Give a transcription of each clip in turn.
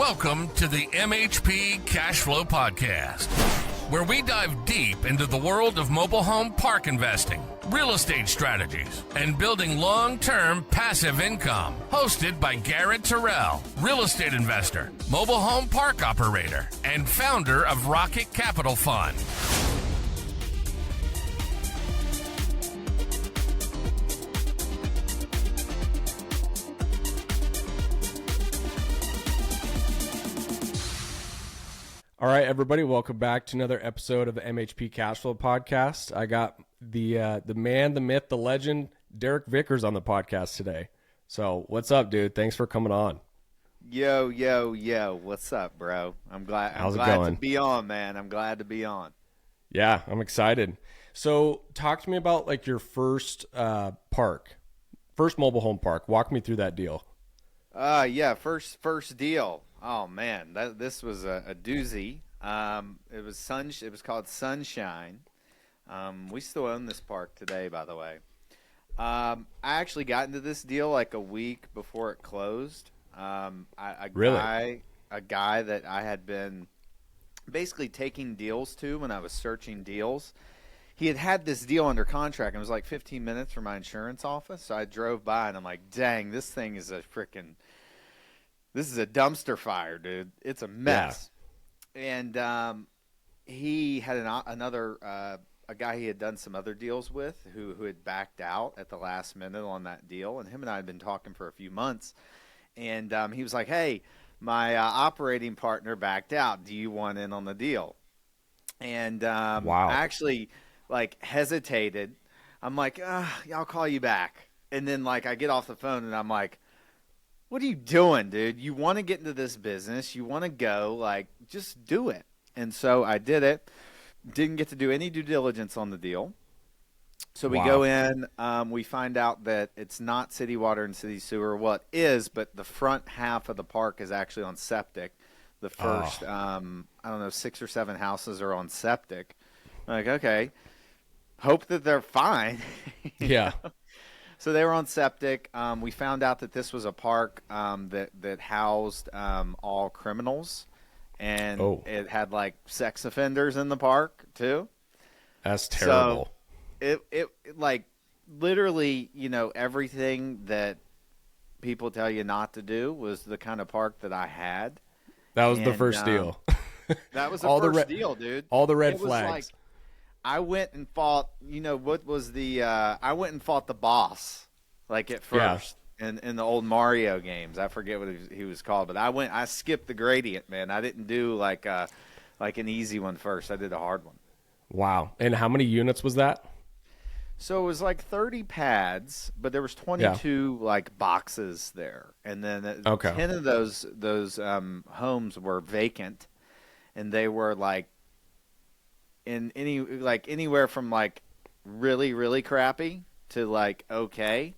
Welcome to the MHP Cashflow Podcast, where we dive deep into the world of mobile home park investing, real estate strategies, and building long-term passive income. Hosted by Garrett, Terrell, real estate investor, mobile home park operator, and founder of Rocket Capital Fund. All right, everybody, welcome back to another episode of the MHP Cashflow Podcast. I got the man, the myth, the legend, Derek Vickers on the podcast today. So what's up, dude? Thanks for coming on. Yo. What's up, bro? I'm glad to be on, man. I'm glad to be on. Yeah, I'm excited. So talk to me about like your first first mobile home park. Walk me through that deal. First deal. Oh man, this was a doozy. It was called Sunshine. We still own this park today, by the way. I actually got into this deal like a week before it closed. A guy that I had been basically taking deals to when I was searching deals. He had this deal under contract, and it was like 15 minutes from my insurance office. So I drove by, and I'm like, dang, this thing is this is a dumpster fire, dude. It's a mess. Yeah. And he had a guy he had done some other deals with who had backed out at the last minute on that deal. And him and I had been talking for a few months. And he was like, hey, my operating partner backed out. Do you want in on the deal? And wow. I actually hesitated. I'm like, yeah, I'll call you back. And then I get off the phone and I'm like, what are you doing, dude? You want to get into this business. You want to go, just do it. And so I did it. Didn't get to do any due diligence on the deal. So we go in. We find out that it's not city water and city sewer. Well, it is, but the front half of the park is actually on septic. The first, 6 or 7 houses are on septic. I'm like, okay. Hope that they're fine. Yeah. So they were on septic. We found out that this was a park that housed all criminals, and it had sex offenders in the park too. That's terrible. So it literally, everything that people tell you not to do was the kind of park that I had. That was the first deal. That was the first deal, dude. All the red flags. I went and fought, I went and fought the boss, at first, in the old Mario games. I forget what he was called, but I skipped the gradient, man. I didn't do an easy one first. I did a hard one. Wow. And how many units was that? So it was 30 pads, but there was 22 boxes there. And then 10 of those homes were vacant, and they were in anywhere from really, really crappy to okay.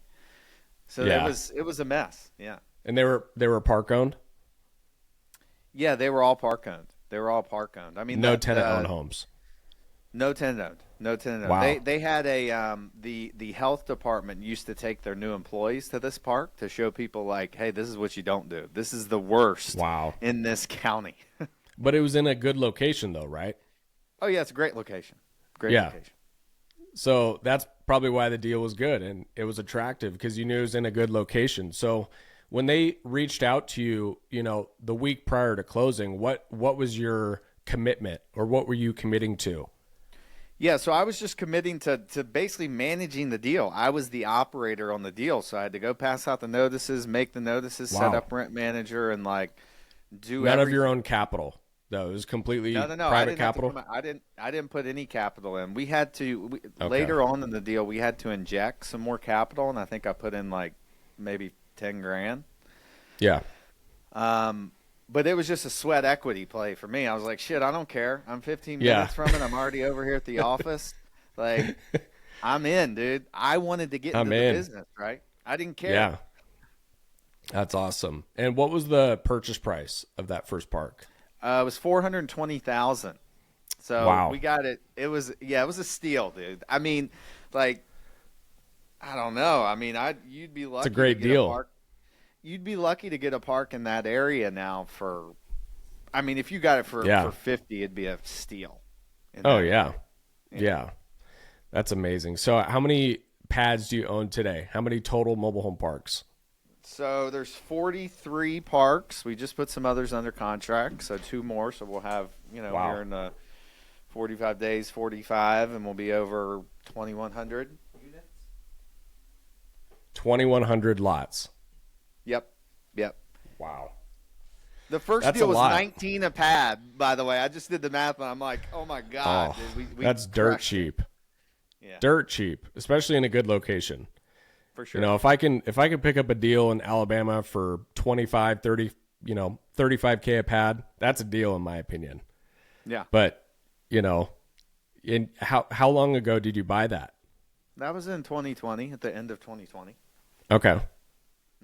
So it was a mess. Yeah. And they were park owned? Yeah, they were all park owned. I mean, no tenant owned homes. No tenant owned. Wow. They had the health department used to take their new employees to this park to show people hey, this is what you don't do. This is the worst in this county. But it was in a good location though, right? Oh, yeah, it's a great location. Location. So that's probably why the deal was good, and it was attractive because you knew it was in a good location. So when they reached out to you, the week prior to closing, what was your commitment, or what were you committing to? Yeah, so I was just committing to basically managing the deal. I was the operator on the deal, so I had to go pass out the notices, make the notices, set up rent manager, and do none of your own capital. No, it was completely private capital. I didn't put any capital in. We had to later on in the deal. We had to inject some more capital, and I think I put in maybe $10,000. Yeah. But it was just a sweat equity play for me. I was like, shit, I don't care. I'm 15 minutes from it. I'm already over here at the office. I'm in, dude. I wanted to get into the business, right? I didn't care. Yeah. That's awesome. And what was the purchase price of that first park? It was $420,000. So we got it. It was a steal, dude. I mean, I don't know. I mean, you'd be lucky. It's a great deal. you'd be lucky to get a park in that area now for. I mean, if you got it for 50, it'd be a steal. Oh yeah. That's amazing. So, how many pads do you own today? How many total mobile home parks? So there's 43 parks. We just put some others under contract, so 2 more. So we'll have, here in the 45 days, 45, and we'll be over 2,100 units. 2,100 lots. Yep. Wow. The first deal was 19 a pad, by the way. I just did the math, and I'm like, oh, my God. Dude, that's dirt cheap. Yeah. Dirt cheap, especially in a good location. For sure. If I can pick up a deal in Alabama for 25, 30, 35K a pad, that's a deal in my opinion. Yeah. But, how long ago did you buy that? That was in 2020, at the end of 2020. Okay.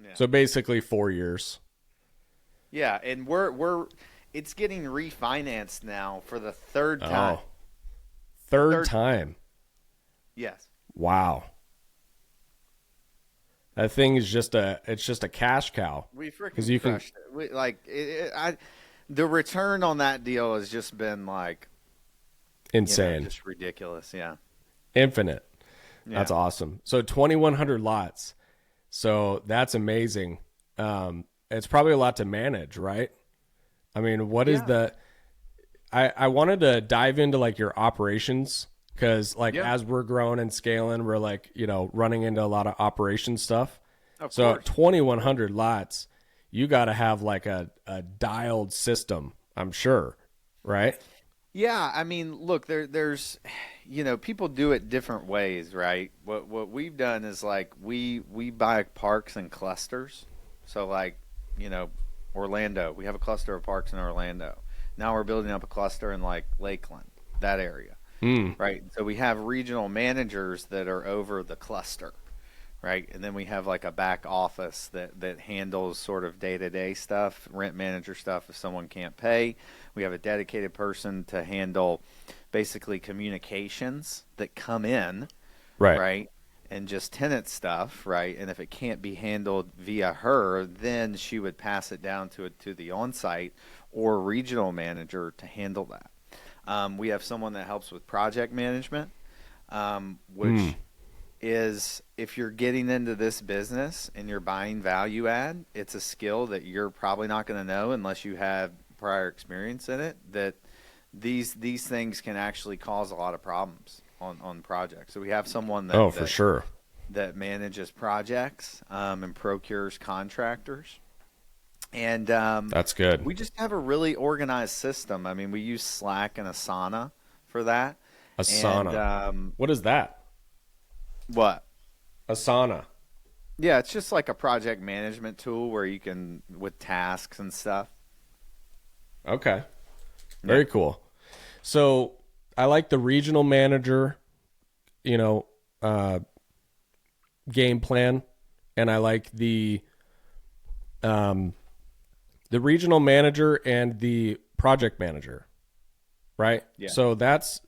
Yeah. So basically 4 years. Yeah, and it's getting refinanced now for the third time. Oh. Third time. Yes. Wow. That thing is just a cash cow. We freaking crushed it. The return on that deal has just been like insane. Just ridiculous, yeah. Infinite. Yeah. That's awesome. So 2,100 lots. So that's amazing. It's probably a lot to manage, right? I mean, what is I wanted to dive into like your operations because as we're growing and scaling, we're like, running into a lot of operation stuff. Of so course. 2,100 lots, you got to have like a dialed system, I'm sure, right? Yeah, I mean, look, there's, people do it different ways, right? What we've done is like we buy parks in clusters. So like, Orlando, we have a cluster of parks in Orlando. Now we're building up a cluster in like Lakeland, that area, right? So we have regional managers that are over the cluster, right? And then we have like a back office that handles sort of day-to-day stuff, rent manager stuff if someone can't pay. We have a dedicated person to handle basically communications that come in, right? And just tenant stuff, right? And if it can't be handled via her, then she would pass it down to the on-site or regional manager to handle that. We have someone that helps with project management, which is if you're getting into this business and you're buying value add, it's a skill that you're probably not going to know unless you have prior experience in it, that these things can actually cause a lot of problems on projects. So we have someone that for sure, that manages projects and procures contractors. And that's good. We just have a really organized system. I mean, we use Slack and Asana for that. Asana. And, what is that? What? Asana. Yeah, it's just like a project management tool where you can, with tasks and stuff. Okay. Very cool. So I like the regional manager, game plan, and I like the regional manager and the project manager, right? Yeah. So that's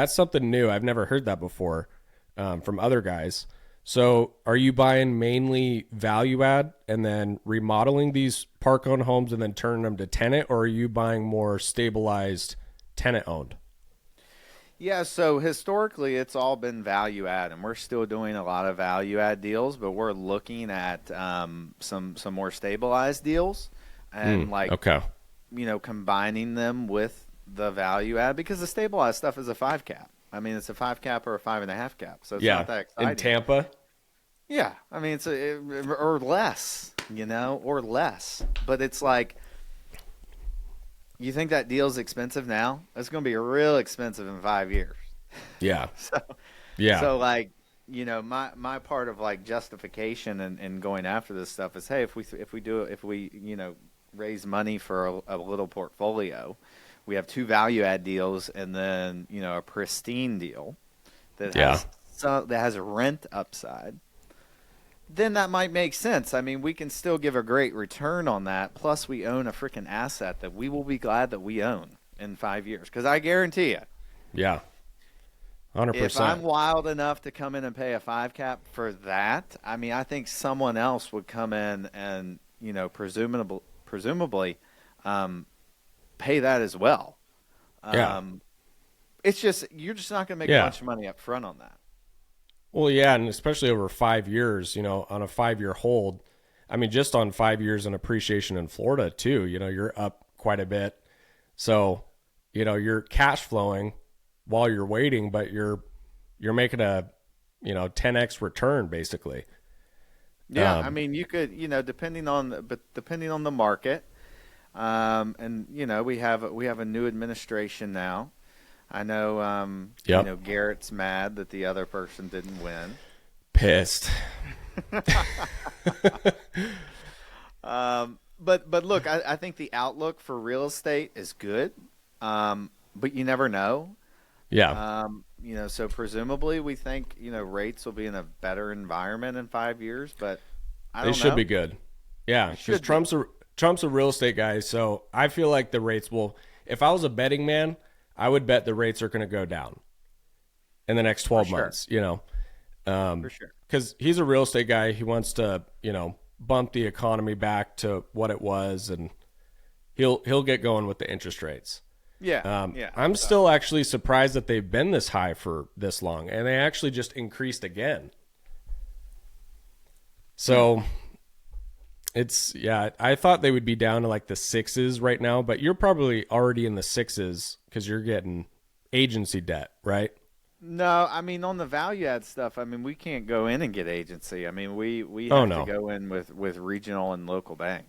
something new. I've never heard that before from other guys. So are you buying mainly value add and then remodeling these park-owned homes and then turning them to tenant, or are you buying more stabilized tenant-owned? Yeah, so historically it's all been value add, and we're still doing a lot of value add deals, but we're looking at some more stabilized deals and combining them with the value add, because the stabilized stuff is a 5 cap. I mean, it's a 5 cap or a 5.5 cap, so it's not that exciting. In Tampa? Yeah, I mean, or less, or less. But it's like, you think that deal's expensive now? It's going to be real expensive in 5 years. Yeah. So like, my part of like justification and going after this stuff is, hey, if we raise money for a little portfolio, we have 2 value add deals and then a pristine deal that has a rent upside, then that might make sense. I mean, we can still give a great return on that. Plus, we own a freaking asset that we will be glad that we own in 5 years. Because I guarantee you, 100%. If I'm wild enough to come in and pay a 5 cap for that, I mean, I think someone else would come in and, presumably pay that as well. It's just, you're just not going to make a bunch of money up front on that. Well, yeah, and especially over 5 years, on a 5-year hold. I mean, just on 5 years in appreciation in Florida too, you're up quite a bit. So, you're cash flowing while you're waiting, but you're making a, 10x return basically. Yeah, I mean, you could, depending on the market, and we have a new administration now. I know, Garrett's mad that the other person didn't win. Pissed. But look, I think the outlook for real estate is good, but you never know. Yeah. So presumably we think, rates will be in a better environment in 5 years, but I don't know. They should be good. Yeah, because Trump's a real estate guy, so I feel like the rates will. If I was a betting man, I would bet the rates are going to go down in the next 12 months. For sure. Because he's a real estate guy. He wants to, bump the economy back to what it was, and he'll get going with the interest rates. Yeah. I'm still actually surprised that they've been this high for this long, and they actually just increased again. So I thought they would be down to like the 6s right now, but you're probably already in the 6s because you're getting agency debt, right? No, I mean, on the value add stuff, I mean, we can't go in and get agency. I mean, we have to go in with regional and local bank.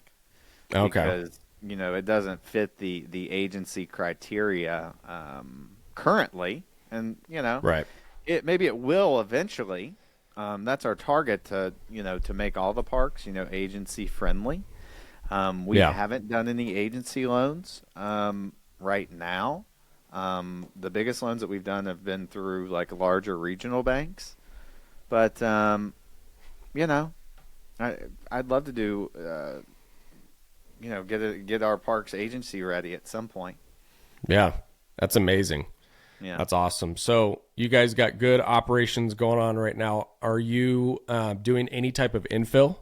Okay. Because, it doesn't fit the agency criteria currently. And, right. Maybe it will eventually. That's our target to make all the parks, agency friendly. We haven't done any agency loans right now. The biggest loans that we've done have been through like larger regional banks, but I'd love to do get our parks agency ready at some point. Yeah, that's amazing. Yeah, that's awesome. So you guys got good operations going on right now. Are you doing any type of infill?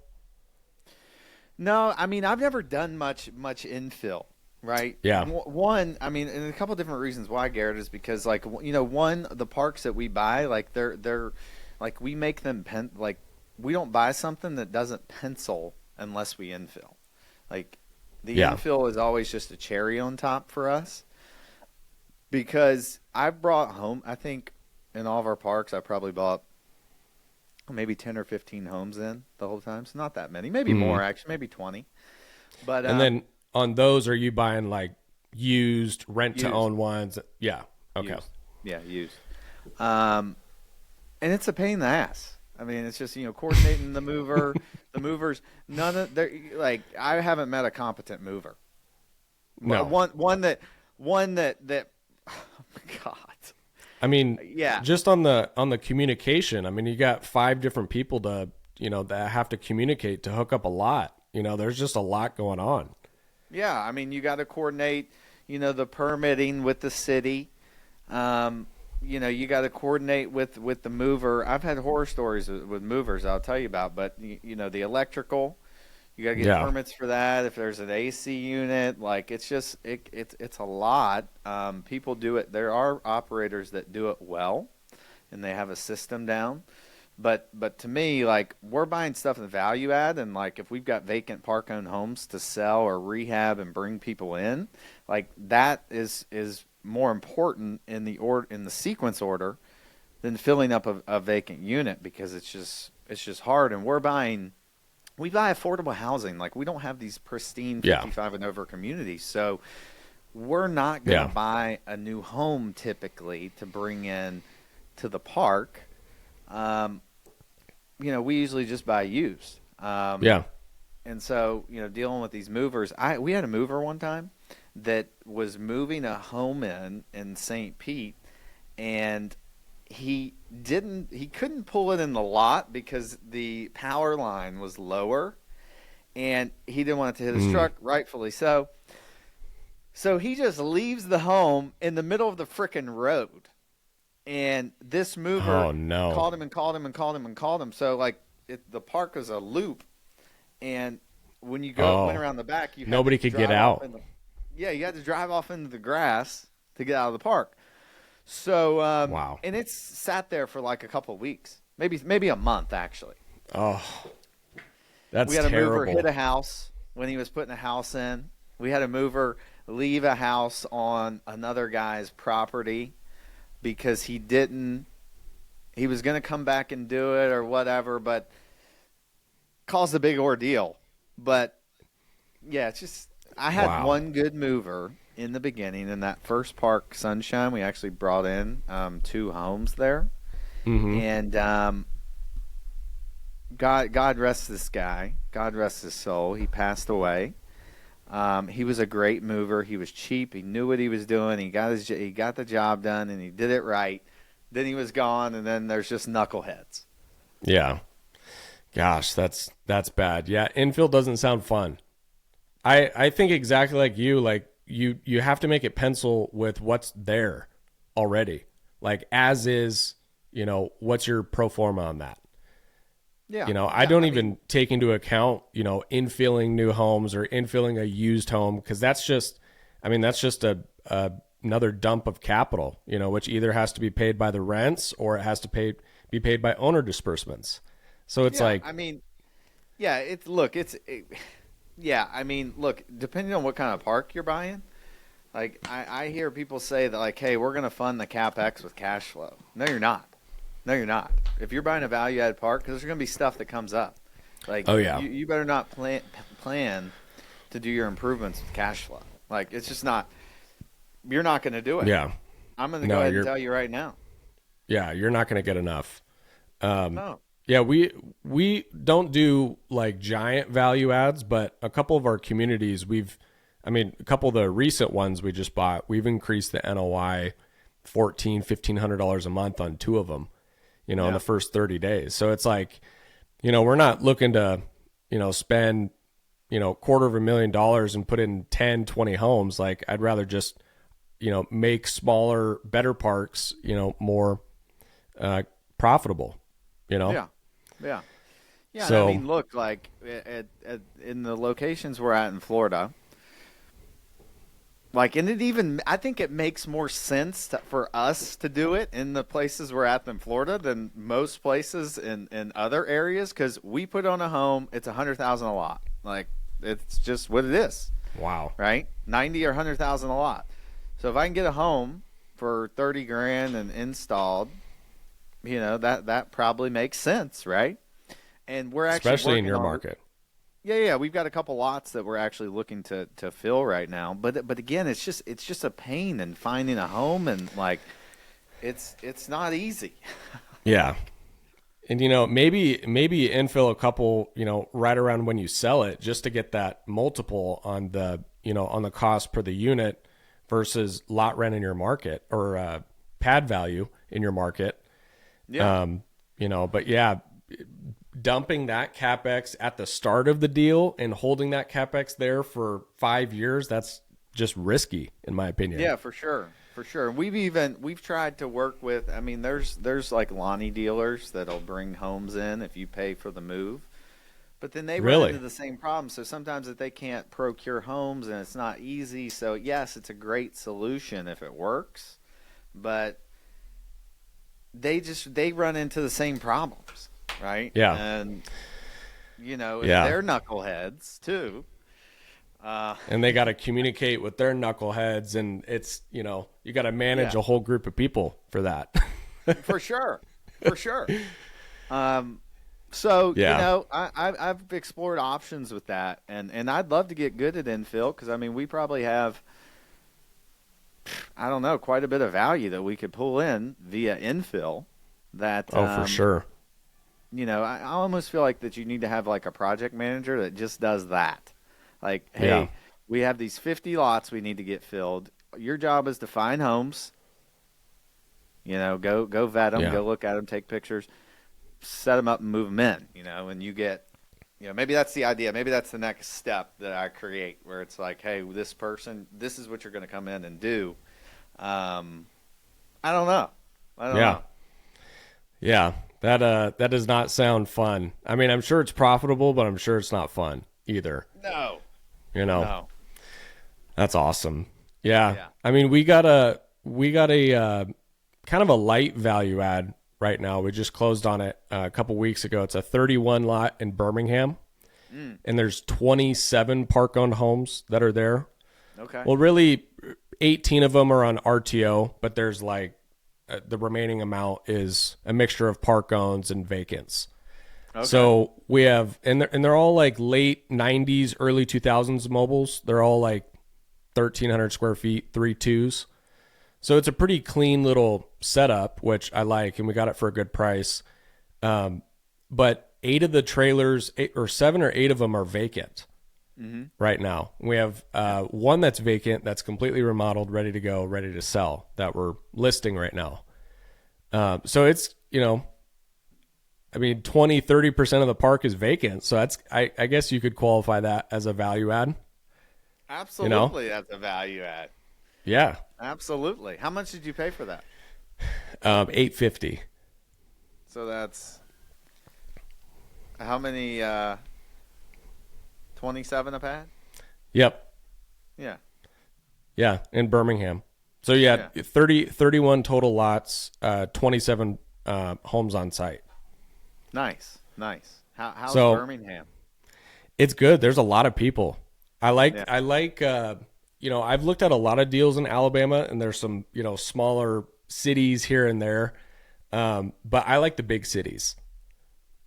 No, I mean, I've never done much infill. Right. Yeah. One, I mean, and a couple of different reasons why, Garrett, is because the parks that we buy, like they're like we make them we don't buy something that doesn't pencil unless we infill. Like the infill is always just a cherry on top for us, because I've brought home, I think in all of our parks, I probably bought maybe 10 or 15 homes in the whole time. So not that many, maybe more actually, maybe 20. But and then on those, are you buying like used rent-to-own ones? Yeah. Okay. Used. Yeah, used. And it's a pain in the ass. I mean, it's just coordinating the mover, the movers. I haven't met a competent mover. No. One that. Oh my God. I mean, just on the communication. I mean, you got 5 different people to that have to communicate to hook up a lot. There's just a lot going on. Yeah, I mean, you got to coordinate, the permitting with the city. You got to coordinate with the mover. I've had horror stories with movers I'll tell you about, but the electrical, you got to get permits for that. If there's an AC unit, like it's just it's a lot. People do it. There are operators that do it well, and they have a system down. But to me, like, we're buying stuff in value add, and like if we've got vacant park owned homes to sell or rehab and bring people in, like that is more important in the sequence order than filling up a vacant unit, because it's just hard. And we buy affordable housing. Like, we don't have these pristine 55 and over communities, so we're not going to buy a new home typically to bring in to the park. We usually just buy used. And so, dealing with these movers, we had a mover one time that was moving a home in St. Pete, and he couldn't pull it in the lot because the power line was lower, and he didn't want it to hit his truck, rightfully so. So he just leaves the home in the middle of the frickin' road. And this mover Oh, no. called him and called him and called him and called him. So like the park is a loop, and when you went around the back, nobody could get out. You had to drive off into the grass to get out of the park. So wow. And it's sat there for like a couple of weeks, maybe a month actually. Oh, that's we had terrible. A mover hit a house when he was putting a house in. We had a mover leave a house on another guy's property because he was going to come back and do it or whatever, but caused a big ordeal. But yeah, it's just, I had one good mover in the beginning in that first park, Sunshine. We actually brought in 2 homes there. Mm-hmm. And God rest this guy. God rest his soul. He passed away. He was a great mover. He was cheap. He knew what he was doing. He got the job done, and he did it right. Then he was gone, and then there's just knuckleheads. Yeah. Gosh, that's bad. Yeah, infill doesn't sound fun. I think exactly like you. Like you have to make it pencil with what's there already. Like as is, what's your pro forma on that? Yeah. I don't even take into account, infilling new homes or infilling a used home, because that's just another dump of capital, which either has to be paid by the rents or it has to be paid by owner disbursements. So it's look, depending on what kind of park you're buying, like I hear people say that like, hey, we're going to fund the CapEx with cash flow. No, you're not. If you're buying a value-added park, because there's going to be stuff that comes up. Like, you better not plan to do your improvements with cash flow. Like, it's just not – you're not going to do it. Yeah. I'm going to go ahead and tell you right now. Yeah, you're not going to get enough. No. Yeah, we don't do, like, giant value adds, but a couple of our communities a couple of the recent ones we just bought, we've increased the NOI $1,400-1,500 a month on 2 of them. In the first 30 days. So it's like, we're not looking to, spend, $250,000 and put in 10, 20 homes. Like I'd rather just, make smaller, better parks, more profitable, Yeah. So, look, like in the locations we're at in Florida, like, and I think it makes more sense for us to do it in the places we're at in Florida than most places in other areas, because we put on a home, it's $100,000 a lot. Like, it's just what it is. Wow. Right? 90 or 100,000 a lot. So if I can get a home for $30,000 and installed, that probably makes sense, right? And we're actually especially in your market. Yeah, we've got a couple lots that we're actually looking to fill right now. But again, it's just a pain in finding a home, and like it's not easy. Yeah. And maybe you infill a couple, right around when you sell it, just to get that multiple on the, on the cost per the unit versus lot rent in your market, or pad value in your market. Yeah. But yeah, dumping that CapEx at the start of the deal and holding that CapEx there for 5 years, that's just risky, in my opinion. Yeah, for sure. We've tried to work with, there's like Lonnie dealers that'll bring homes in if you pay for the move, but then they run into the same problem. So sometimes if they can't procure homes, and it's not easy. So yes, it's a great solution if it works, but they run into the same problems. Right? Yeah. And, they're knuckleheads too. And they got to communicate with their knuckleheads, and it's, you got to manage a whole group of people for that. For sure. I've explored options with that, and I'd love to get good at infill, because, we probably have, I don't know, quite a bit of value that we could pull in via infill that. For sure. I almost feel like that you need to have like a project manager that just does that. Like, hey, we have these 50 lots we need to get filled. Your job is to find homes. Go vet them, go look at them, take pictures, set them up and move them in, and you get, maybe that's the idea. Maybe that's the next step that I create, where it's like, hey, this person, this is what you're going to come in and do. I don't know. I don't Yeah. know. Yeah. That does not sound fun. I mean, I'm sure it's profitable, but I'm sure it's not fun either. No. You know, No. that's awesome. Yeah. Yeah. I mean, we got a kind of a light value add right now. We just closed on it a couple weeks ago. It's a 31 lot in Birmingham, and there's 27 park-owned homes that are there. Okay. Well, really, 18 of them are on RTO, but there's like the remaining amount is a mixture of park-owns and vacants. Okay. So we have, and they're all like late 90s, early 2000s mobiles. They're all like 1,300 square feet, 3.2s. So it's a pretty clean little setup, which I like, and we got it for a good price. But 8 of the trailers, 7 or 8 of them are vacant right now. We have one that's vacant, that's completely remodeled, ready to go, ready to sell, that we're listing right now. So it's, I mean, 20, 30% of the park is vacant. So that's, I guess you could qualify that as a value add. Absolutely, that's a value add. Yeah. Absolutely. How much did you pay for that? $850. So that's how many? 27 a pad. Yep. Yeah. Yeah, in Birmingham. So yeah, 31 total lots, 27 homes on site. Nice. How's So- Birmingham? It's good. There's a lot of people. I like I've looked at a lot of deals in Alabama, and there's some, smaller cities here and there. But I like the big cities.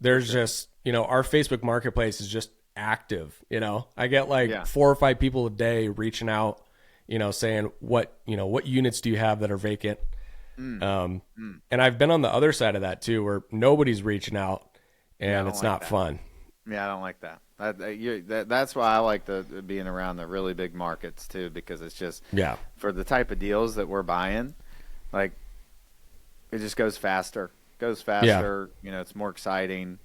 There's just, our Facebook marketplace is just active. I get like 4 or 5 people a day reaching out, saying what units do you have that are vacant? And I've been on the other side of that too, where nobody's reaching out and it's not fun. Yeah, I don't like that. That's why I like being around the really big markets too, because it's just for the type of deals that we're buying, like it just goes faster. It's more exciting.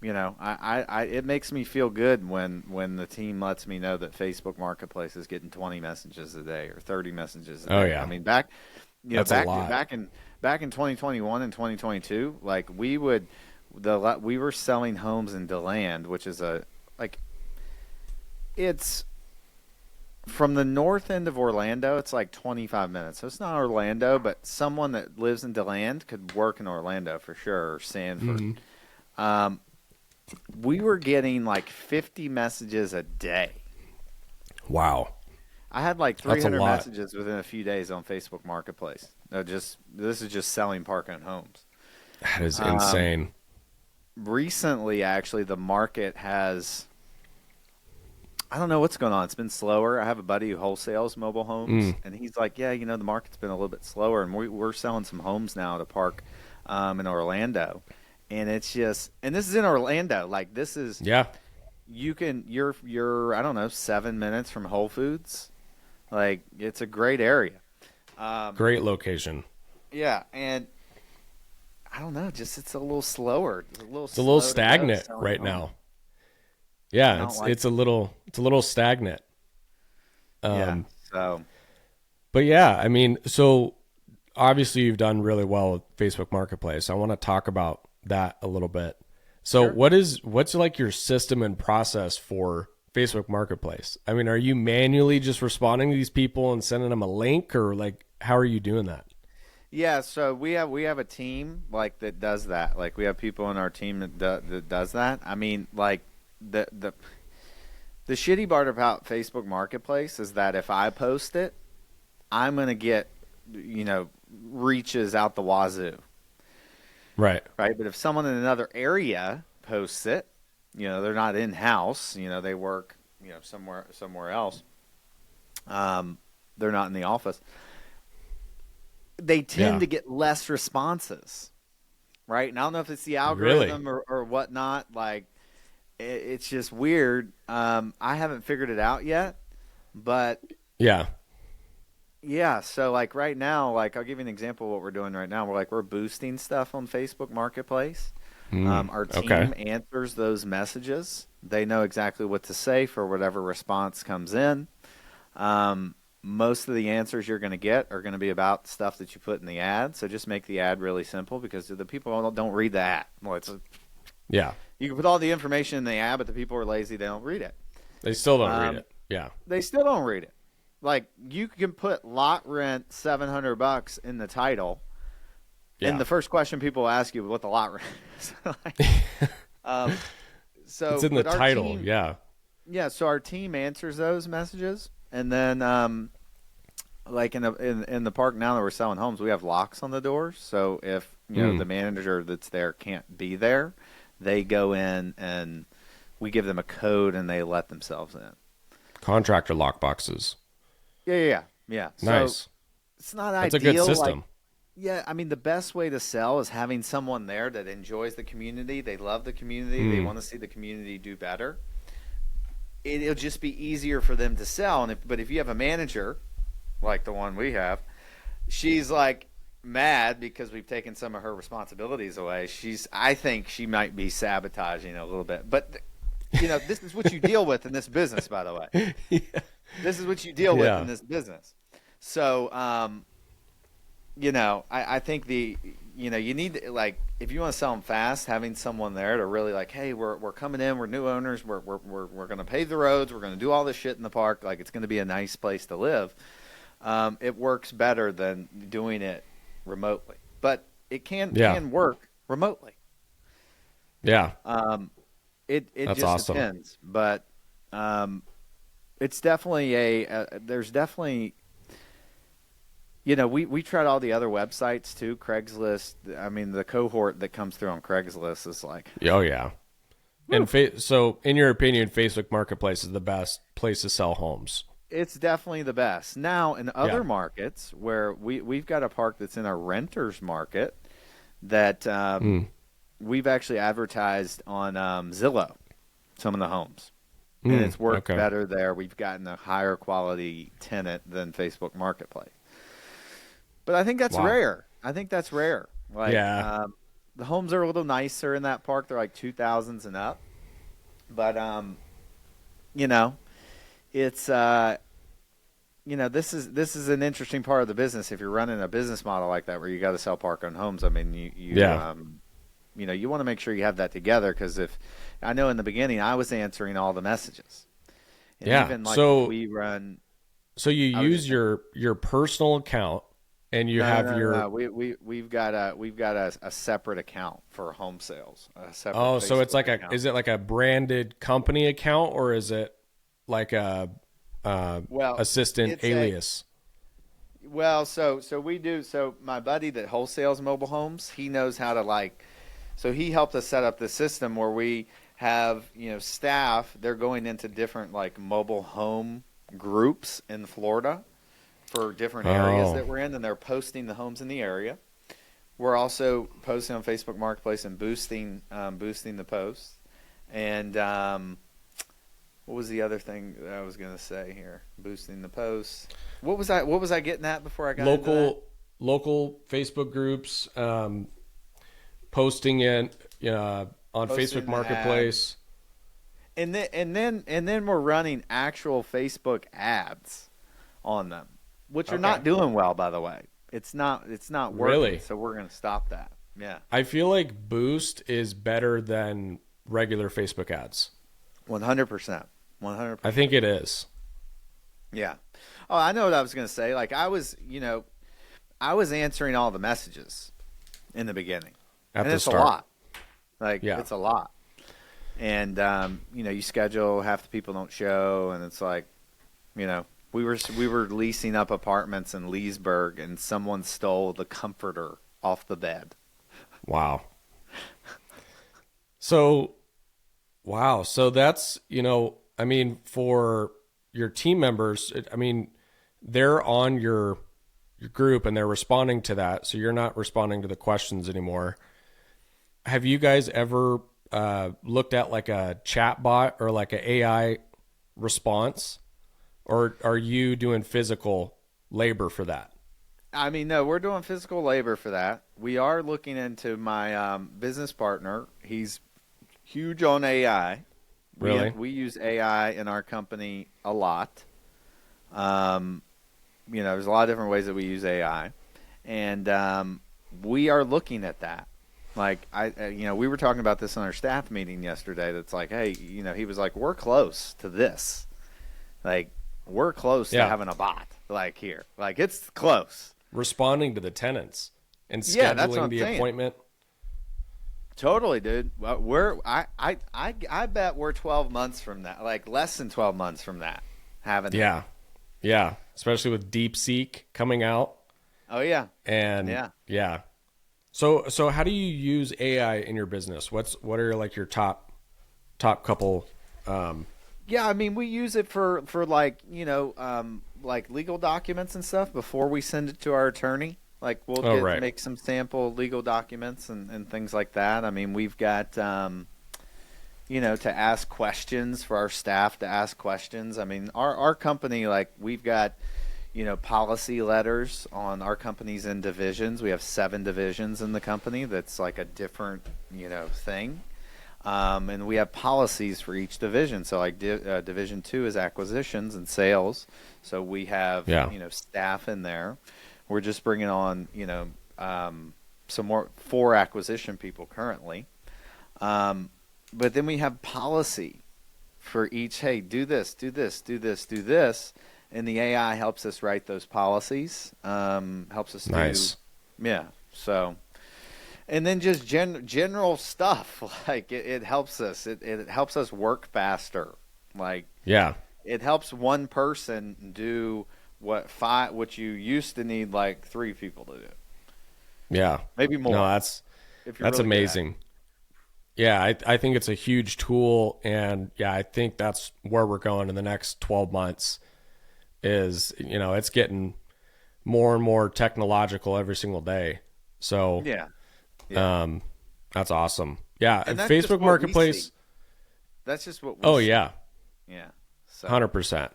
It makes me feel good when the team lets me know that Facebook Marketplace is getting 20 messages a day or 30 messages a day. Oh yeah. I mean, That's a lot. back in 2021 and 2022, like we were selling homes in DeLand, which is it's from the north end of Orlando. It's like 25 minutes. So it's not Orlando, but someone that lives in DeLand could work in Orlando for sure, or Sanford. We were getting like 50 messages a day. Wow. I had like That's a 300 lot. messages within a few days on Facebook Marketplace. This is just selling park-owned homes. That is insane. Recently, actually, the market has, I don't know what's going on. It's been slower. I have a buddy who wholesales mobile homes, and he's like, yeah, the market's been a little bit slower, and we're selling some homes now at a park in Orlando. And it's just, and this is in Orlando. Like this is, you're I don't know, 7 minutes from Whole Foods. Like it's a great area. Great location. Yeah, and I don't know, just it's a little slower. It's a little stagnant right now. Yeah, it's a little stagnant. So. But yeah, I mean, so obviously you've done really well with Facebook Marketplace. I want to talk about that a little bit. So what's like your system and process for Facebook Marketplace? I mean, are you manually just responding to these people and sending them a link, or like how are you doing that? Yeah, so we have a team like that does that. Like we have people on our team that does that. I mean, like the shitty part about Facebook Marketplace is that if I post it, I'm gonna get reaches out the wazoo. Right. But if someone in another area posts it, they're not in house. They work somewhere else. They're not in the office. They tend to get less responses, right? And I don't know if it's the algorithm or whatnot. Like, it's just weird. I haven't figured it out yet, but yeah. So like right now, like I'll give you an example of what we're doing right now. We're boosting stuff on Facebook Marketplace. Our team answers those messages. They know exactly what to say for whatever response comes in. most of the answers you're going to get are going to be about stuff that you put in the ad. So just make the ad really simple, because the people don't read the ad. Well, Yeah. you can put all the information in the ad, but the people are lazy. They don't read it. They still don't read it. Yeah. They still don't read it. Like, you can put lot rent $700 in the title, and the first question people ask you what the lot rent is. So it's in the title. Team, yeah. Yeah. So our team answers those messages, and then like in the park now that we're selling homes, we have locks on the doors. So if the manager that's there can't be there, they go in and we give them a code and they let themselves in. Contractor lock boxes. Yeah. Nice. So it's not That's ideal. a good system. I mean, the best way to sell is having someone there that enjoys the community. They love the community. They want to see the community do better. It'll just be easier for them to sell. But if you have a manager like the one we have, she's like mad because we've taken some of her responsibilities away. I think she might be sabotaging a little bit. But this is what you deal with in this business, by the way. Yeah. This is what you deal with in this business. So, I think you need to, like, if you want to sell them fast, having someone there to really like, hey, we're coming in, we're new owners, we're going to pave the roads, we're going to do all this shit in the park, like it's going to be a nice place to live. It works better than doing it remotely, but it can work remotely. Yeah. It That's just awesome. depends, but it's definitely there's definitely. We tried all the other websites too. Craigslist. I mean, the cohort that comes through on Craigslist is like, Oh yeah. And so, in your opinion, Facebook Marketplace is the best place to sell homes? it's definitely the best. Now, in other markets where we've got a park that's in a renter's market that we've actually advertised on Zillow, some of the homes. And it's worked better there. We've gotten a higher quality tenant than Facebook Marketplace. But I think that's rare. Like, the homes are a little nicer in that park. They're like 2,000s and up. But, it's, this is an interesting part of the business. If you're running a business model like that where you got to sell park-owned homes, I mean, you want to make sure you have that together, because if I know in the beginning I was answering all the messages. And even like we run. So you use your personal account, and you have your. We've got a separate account for home sales. So Facebook it's like account. Is it like a branded company account, or is it like a assistant alias? So we do. So my buddy that wholesales mobile homes, he knows how to so he helped us set up the system where we have, staff. They're going into different mobile home groups in Florida for different areas that we're in, and they're posting the homes in the area. We're also posting on Facebook Marketplace and boosting the posts. And what was the other thing that I was going to say here? Boosting the posts. What was I getting at before I got into that? Local Facebook groups, posting on Facebook Marketplace. And then we're running actual Facebook ads on them, which are not doing well, by the way. It's not working. Really? So we're going to stop that. Yeah. I feel like Boost is better than regular Facebook ads. 100%. 100%. I think it is. Yeah. Oh, I know what I was going to say. I was answering all the messages in the beginning. It's a lot. It's a lot. And, you schedule, half the people don't show, and it's we were leasing up apartments in Leesburg, and someone stole the comforter off the bed. Wow. So that's, for your team members, they're on your group and they're responding to that. So you're not responding to the questions anymore. Have you guys ever looked at a chat bot or an AI response, or are you doing physical labor for that? No, we're doing physical labor for that. We are looking into my business partner. He's huge on AI. Really? We use AI in our company a lot. there's a lot of different ways that we use AI, and we are looking at that. Like we were talking about this in our staff meeting yesterday. That's like, hey, he was like, we're close to this. Like, we're close to having a bot like here. Like, it's close. Responding to the tenants and That's what scheduling I'm the saying. Appointment. Totally, dude. I bet we're 12 months from that. Like, less than 12 months from that. Having that. Yeah. Especially with DeepSeek coming out. Oh yeah. And yeah. So how do you use AI in your business? What are like your top couple? Yeah, I mean, we use it for like like legal documents and stuff before we send it to our attorney. Like, we'll make some sample legal documents and things like that. I mean, we've got to ask questions for our staff to ask questions. I mean, our company, like, we've got policy letters on our companies in divisions. We have 7 divisions in the company. That's like a different thing. And we have policies for each division. So like Division 2 is acquisitions and sales. So we have staff in there. We're just bringing on some more 4 acquisition people currently. But then we have policy for each. Hey, do this, do this, do this, do this, and the AI helps us write those policies. Helps us do. So. And then just general stuff, like it helps us. It helps us work faster. Like, it helps one person do what you used to need like 3 people to do. Yeah, maybe more. No, that's really amazing. Yeah, I think it's a huge tool, and I think that's where we're going in the next 12 months. Is it's getting more and more technological every single day. So that's awesome. Yeah, and Facebook Marketplace. That's just what. Yeah. So. 100%.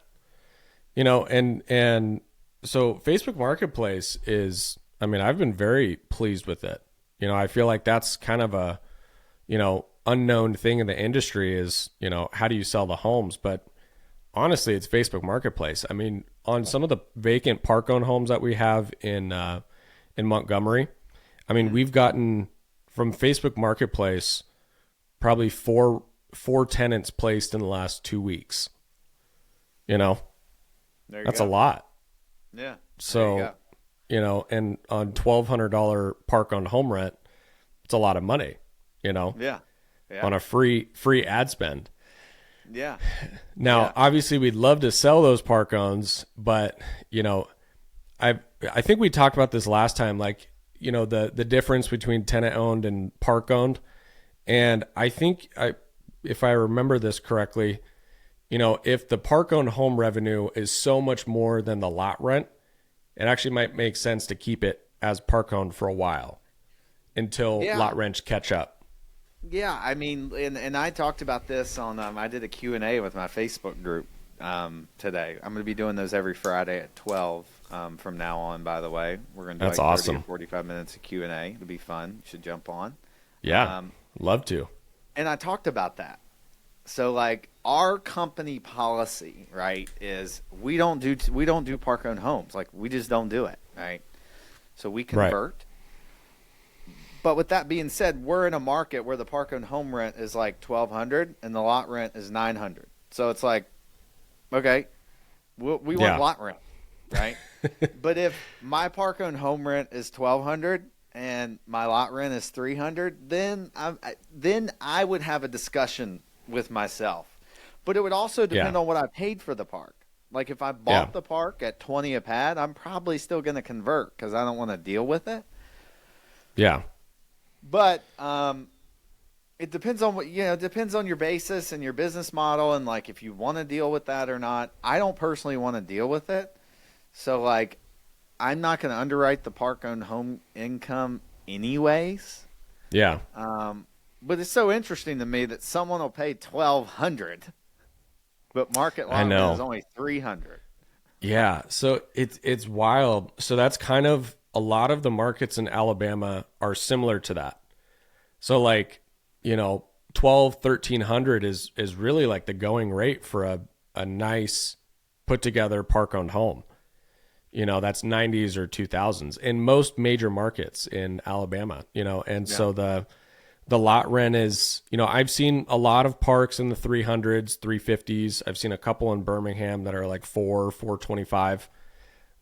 And so Facebook Marketplace is. I mean, I've been very pleased with it. I feel like that's kind of a, unknown thing in the industry is, how do you sell the homes? But honestly, it's Facebook Marketplace. I mean, on some of the vacant park-owned homes that we have in Montgomery, I mean, we've gotten from Facebook Marketplace probably four tenants placed in the last 2 weeks. That's a lot. Yeah. So, and on $1,200 park-owned home rent, it's a lot of money. Yeah. On a free ad spend. Yeah. Now, obviously, we'd love to sell those park-owns, but I think we talked about this last time. Like, the difference between tenant-owned and park-owned. And I think if I remember this correctly, if the park-owned home revenue is so much more than the lot rent, it actually might make sense to keep it as park-owned for a while until lot rents catch up. Yeah, I mean, and I talked about this on, I did a Q&A with my Facebook group today. I'm going to be doing those every Friday at 12 from now on, by the way. We're going to do That's like 30 awesome. or 45 minutes of Q&A. It'll be fun. You should jump on. Yeah, love to. And I talked about that. So, like, our company policy, right, is we don't do park-owned homes. Like, we just don't do it, right? So we convert. Right. But with that being said, we're in a market where the park-owned home rent is like $1,200 and the lot rent is $900. So it's like, okay, we want lot rent, right? But if my park-owned home rent is $1,200 and my lot rent is $300, then I would have a discussion with myself. But it would also depend on what I paid for the park. Like, if I bought the park at $20 a pad, I'm probably still going to convert because I don't want to deal with it. Yeah. But it depends on depends on your basis and your business model, and like if you want to deal with that or not. I don't personally want to deal with it, so like I'm not going to underwrite the park-owned home income anyways. Yeah. But it's so interesting to me that someone will pay $1,200, but market lot rent is only $300. Yeah. So it's wild. So that's kind of. A lot of the markets in Alabama are similar to that. So like, $1,200-$1,300 is really like the going rate for a nice put together park owned home. that's 90s or 2000s in most major markets in Alabama, and so the lot rent is, I've seen a lot of parks in the 300s, 350s. I've seen a couple in Birmingham that are like 425,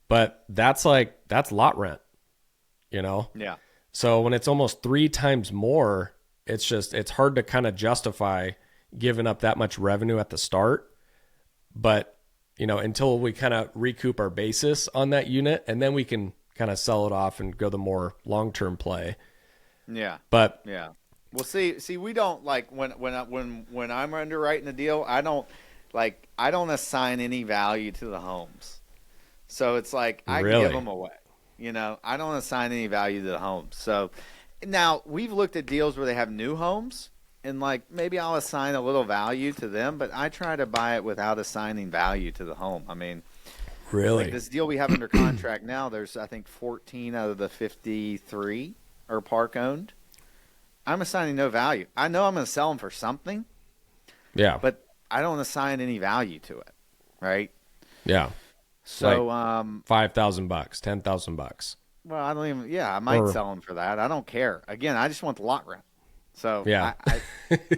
but that's lot rent, Yeah. So when it's almost 3 times more, it's hard to kind of justify giving up that much revenue at the start. But, until we kind of recoup our basis on that unit, and then we can kind of sell it off and go the more long-term play. Yeah. But yeah. Well, see, we don't like when I'm underwriting a deal, I don't assign any value to the homes. So it's like I Really? give them away. I don't assign any value to the homes. So now we've looked at deals where they have new homes, and like maybe I'll assign a little value to them, but I try to buy it without assigning value to the home. I mean, really, like this deal we have under contract now, there's I think 14 out of the 53 are park owned. I'm assigning no value. I know I'm going to sell them for something. Yeah. But I don't assign any value to it, right? Yeah. So, $5,000, $10,000. well, I don't even. Yeah, I might sell them for that. I don't care. Again, I just want the lot rent. So yeah,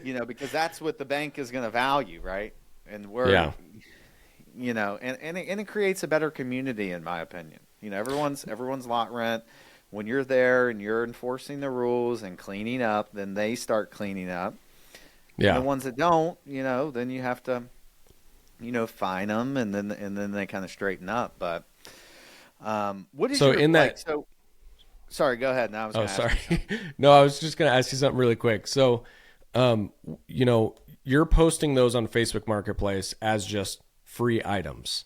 because that's what the bank is going to value, right? And we're, and it creates a better community, in my opinion. Everyone's lot rent. When you're there and you're enforcing the rules and cleaning up, then they start cleaning up. Yeah. And the ones that don't, then you have to, fine them, and then they kind of straighten up. But what is So, sorry, go ahead. Now I was. Oh, sorry. No, I was just going to ask you something really quick. So, you're posting those on Facebook Marketplace as just free items.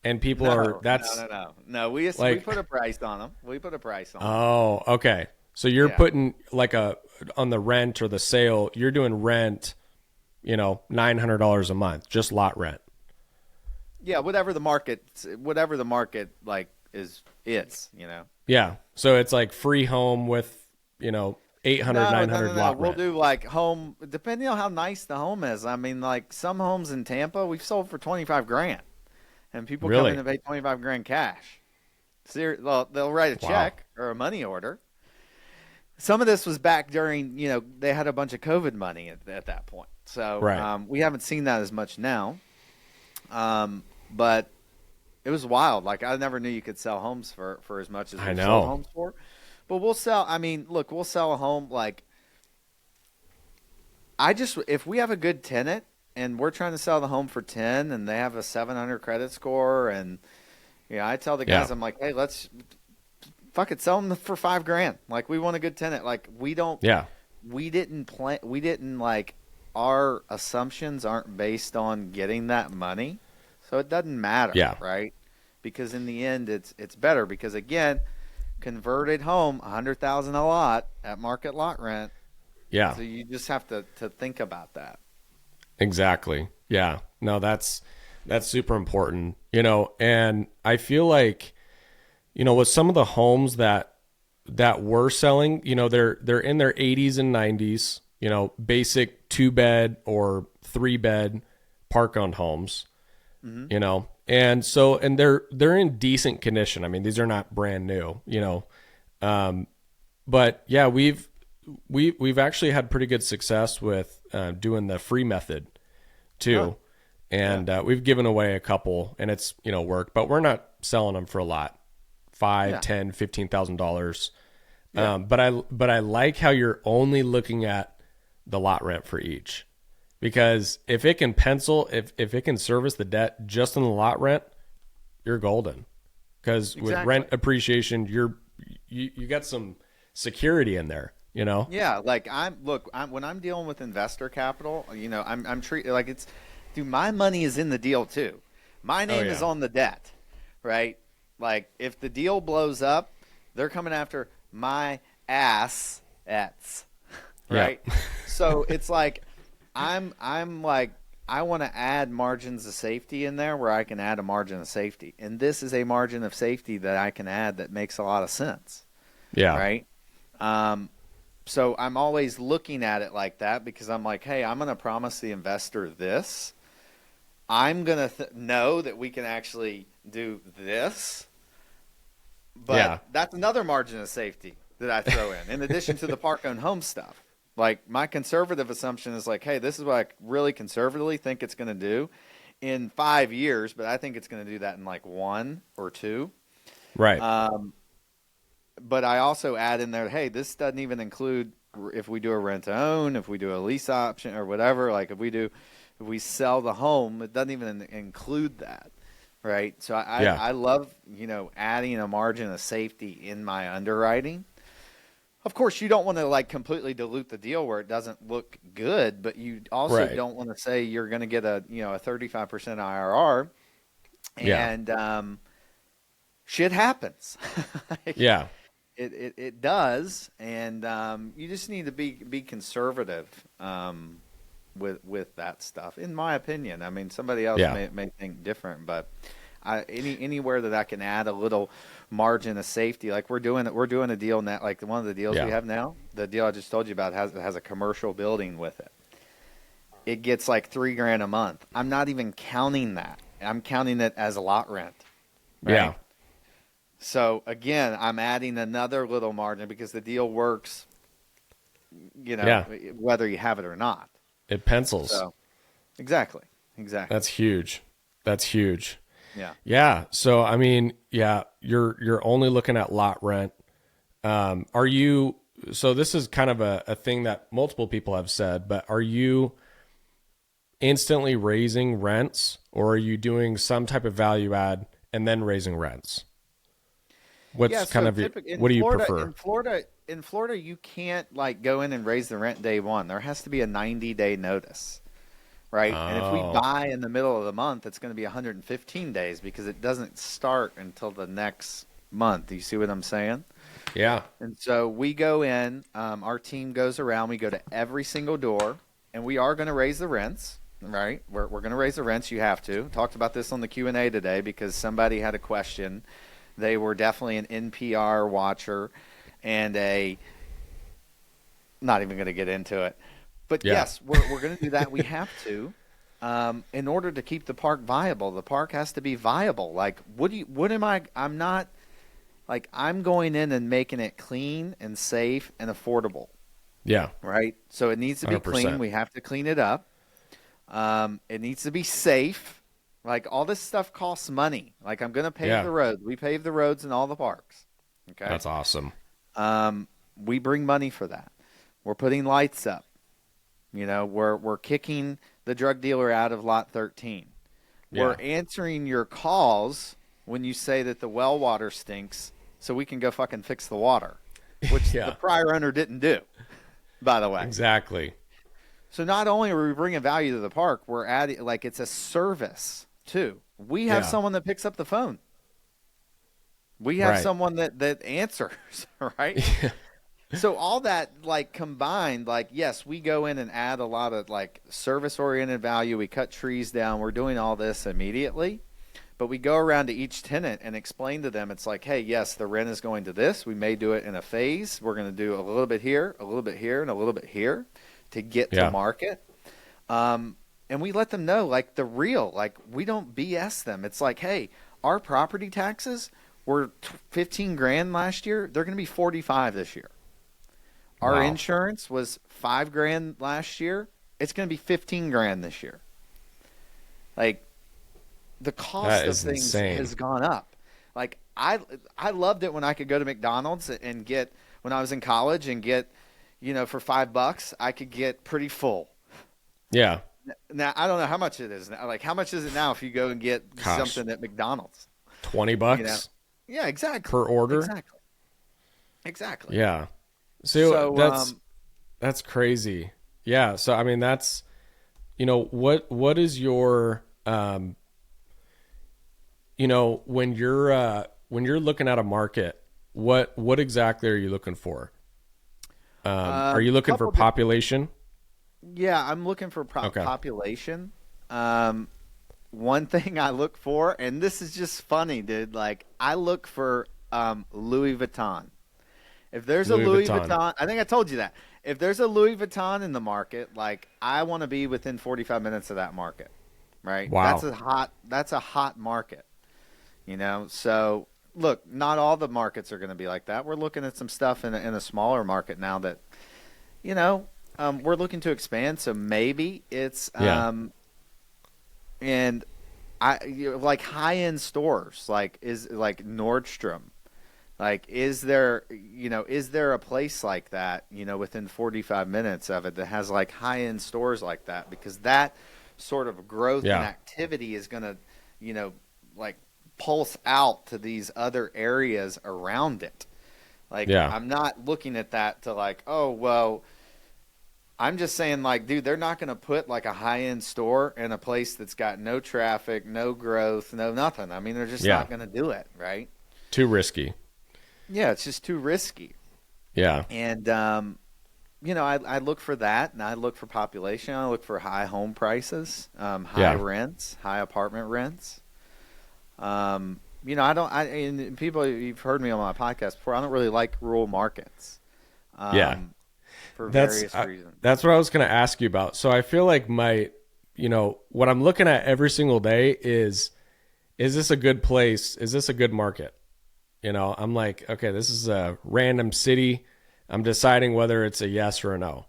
And people No. We put a price on them. We put a price on them. Oh, okay. So you're putting on the rent or the sale, you're doing rent, $900 a month, just lot rent. Yeah, whatever the market like is. Yeah. So it's like free home with, 800, 900 lot We'll rent. do like home, depending on how nice the home is. I mean, like some homes in Tampa, we've sold for $25,000. And people come in and pay $25,000 cash. Well, they'll write a check or a money order. Some of this was back during, they had a bunch of COVID money at that point. So we haven't seen that as much now. But it was wild. Like I never knew you could sell homes for as much as we sold homes for. But we'll sell a home like if we have a good tenant, and we're trying to sell the home for 10, and they have a 700 credit score, and I tell the guys, I'm like, hey, let's sell them for $5,000. Like we want a good tenant. Like we didn't like our assumptions aren't based on getting that money, so it doesn't matter, right? Because in the end, it's better because again, converted home, $100,000 a lot at market lot rent. Yeah. So you just have to think about that. Exactly. Yeah. No, that's super important, and I feel like, with some of the homes that we're selling, they're in their 80s and 90s, basic 2-bed or 3-bed park owned homes, and so, and they're in decent condition. I mean, these are not brand new, but yeah, we've actually had pretty good success with doing the free method too. And we've given away a couple and it's, worked, but we're not selling them for a lot, $5,000, $10,000, $15,000. But I like how you're only looking at the lot rent for each, because if it can if it can service the debt just in the lot rent, you're golden. Because with rent appreciation, you got some security in there. Yeah, like when I'm dealing with investor capital, I'm treating like it's, dude, my money is in the deal too. My name is on the debt, right? Like if the deal blows up, they're coming after my assets, right? Yeah. So it's like I'm like I want to add margins of safety in there where I can add a margin of safety, and this is a margin of safety that I can add that makes a lot of sense. Yeah. Right. So I'm always looking at it like that because I'm like, hey, I'm going to promise the investor this. I'm going to know that we can actually do this. But that's another margin of safety that I throw in addition to the park-owned home stuff. Like, my conservative assumption is like, hey, this is what I really conservatively think it's going to do in 5 years, but I think it's going to do that in like 1 or 2. Right. But I also add in there, hey, this doesn't even include if we do a rent-to-own, if we do a lease option or whatever. Like, if we sell the home, it doesn't even include that, right? So I love, adding a margin of safety in my underwriting. Of course, you don't want to like completely dilute the deal where it doesn't look good, but you also don't want to say you're going to get a 35% IRR, and shit happens. It does, and you just need to be conservative with that stuff, in my opinion. I mean, somebody else may think different, but anywhere that I can add a little margin of safety, like we're doing a deal now, like one of the deals we have now, the deal I just told you about has a commercial building with it. It gets like $3,000 a month. I'm not even counting that. I'm counting it as a lot rent. Right? Yeah. So again, I'm adding another little margin because the deal works, whether you have it or not. It pencils. So, exactly. That's huge. Yeah. Yeah. So, I mean, you're only looking at lot rent. So this is kind of a thing that multiple people have said, but are you instantly raising rents, or are you doing some type of value add and then raising rents? What do you prefer? In Florida, you can't like go in and raise the rent day one. There has to be a 90-day notice. Right. And if we buy in the middle of the month, it's going to be 115 days because it doesn't start until the next month. Do you see what I'm saying? Yeah. And so we go in, our team goes around, we go to every single door, and we are going to raise the rents. Right. We're going to raise the rents. You have to. Talked about this on the Q&A today because somebody had a question. They were definitely an NPR watcher and not even going to get into it. But yes, we're going to do that. We have to, in order to keep the park viable. The park has to be viable. Like, I'm not, like, I'm going in and making it clean and safe and affordable. Yeah. Right. So it needs to be 100%. clean. We have to clean it up. It needs to be safe. Like, all this stuff costs money. Like, I'm going to pave the roads. We pave the roads in all the parks. Okay. That's awesome. We bring money for that. We're putting lights up. We're kicking the drug dealer out of lot 13. We're answering your calls when you say that the well water stinks so we can go fucking fix the water, which the prior owner didn't do, by the way. Exactly. So not only are we bringing value to the park, we're adding, like, it's a service too. We have someone that picks up the phone. We have someone that answers, right? So all that, like, combined, like, yes, we go in and add a lot of, like, service-oriented value. We cut trees down. We're doing all this immediately. But we go around to each tenant and explain to them, it's like, hey, yes, the rent is going to this. We may do it in a phase. We're going to do a little bit here, a little bit here, and a little bit here to get to market. And we let them know, like, the real. Like, we don't BS them. It's like, hey, our property taxes were $15,000 last year. They're going to be $45,000 this year. Our insurance was $5,000 last year. It's going to be $15,000 this year. Like, the cost of things has gone up. Like, I loved it when I could go to McDonald's and get, when I was in college, and get, for $5 I could get pretty full. Yeah. Now I don't know how much it is now. Like, how much is it now if you go and get something at McDonald's? $20. Yeah, exactly. Per order. Exactly. Yeah. So that's crazy. Yeah. So, I mean, that's, what is your, when you're looking at a market, what exactly are you looking for? Are you looking for population? Yeah, I'm looking for population. One thing I look for, and this is just funny, dude, like, I look for Louis Vuitton. If there's a Louis Vuitton, I think I told you that. If there's a Louis Vuitton in the market, like, I want to be within 45 minutes of that market, right? Wow. That's a hot market, So look, not all the markets are going to be like that. We're looking at some stuff in a smaller market now that, we're looking to expand. So maybe it's and like high end stores, like Nordstrom. Like, is there a place like that, within 45 minutes of it that has like high end stores like that? Because that sort of growth and activity is going to, like pulse out to these other areas around it. Like, I'm not looking at that to like, oh, well, I'm just saying, like, dude, they're not going to put like a high end store in a place that's got no traffic, no growth, no nothing. I mean, they're just not going to do it, right? Too risky. Yeah, it's just too risky. Yeah. And, I look for that, and I look for population. I look for high home prices, high rents, high apartment rents. And people, you've heard me on my podcast before, I don't really like rural markets. For various reasons. That's what I was going to ask you about. So I feel like what I'm looking at every single day is this a good place? Is this a good market? I'm like, okay, this is a random city. I'm deciding whether it's a yes or a no.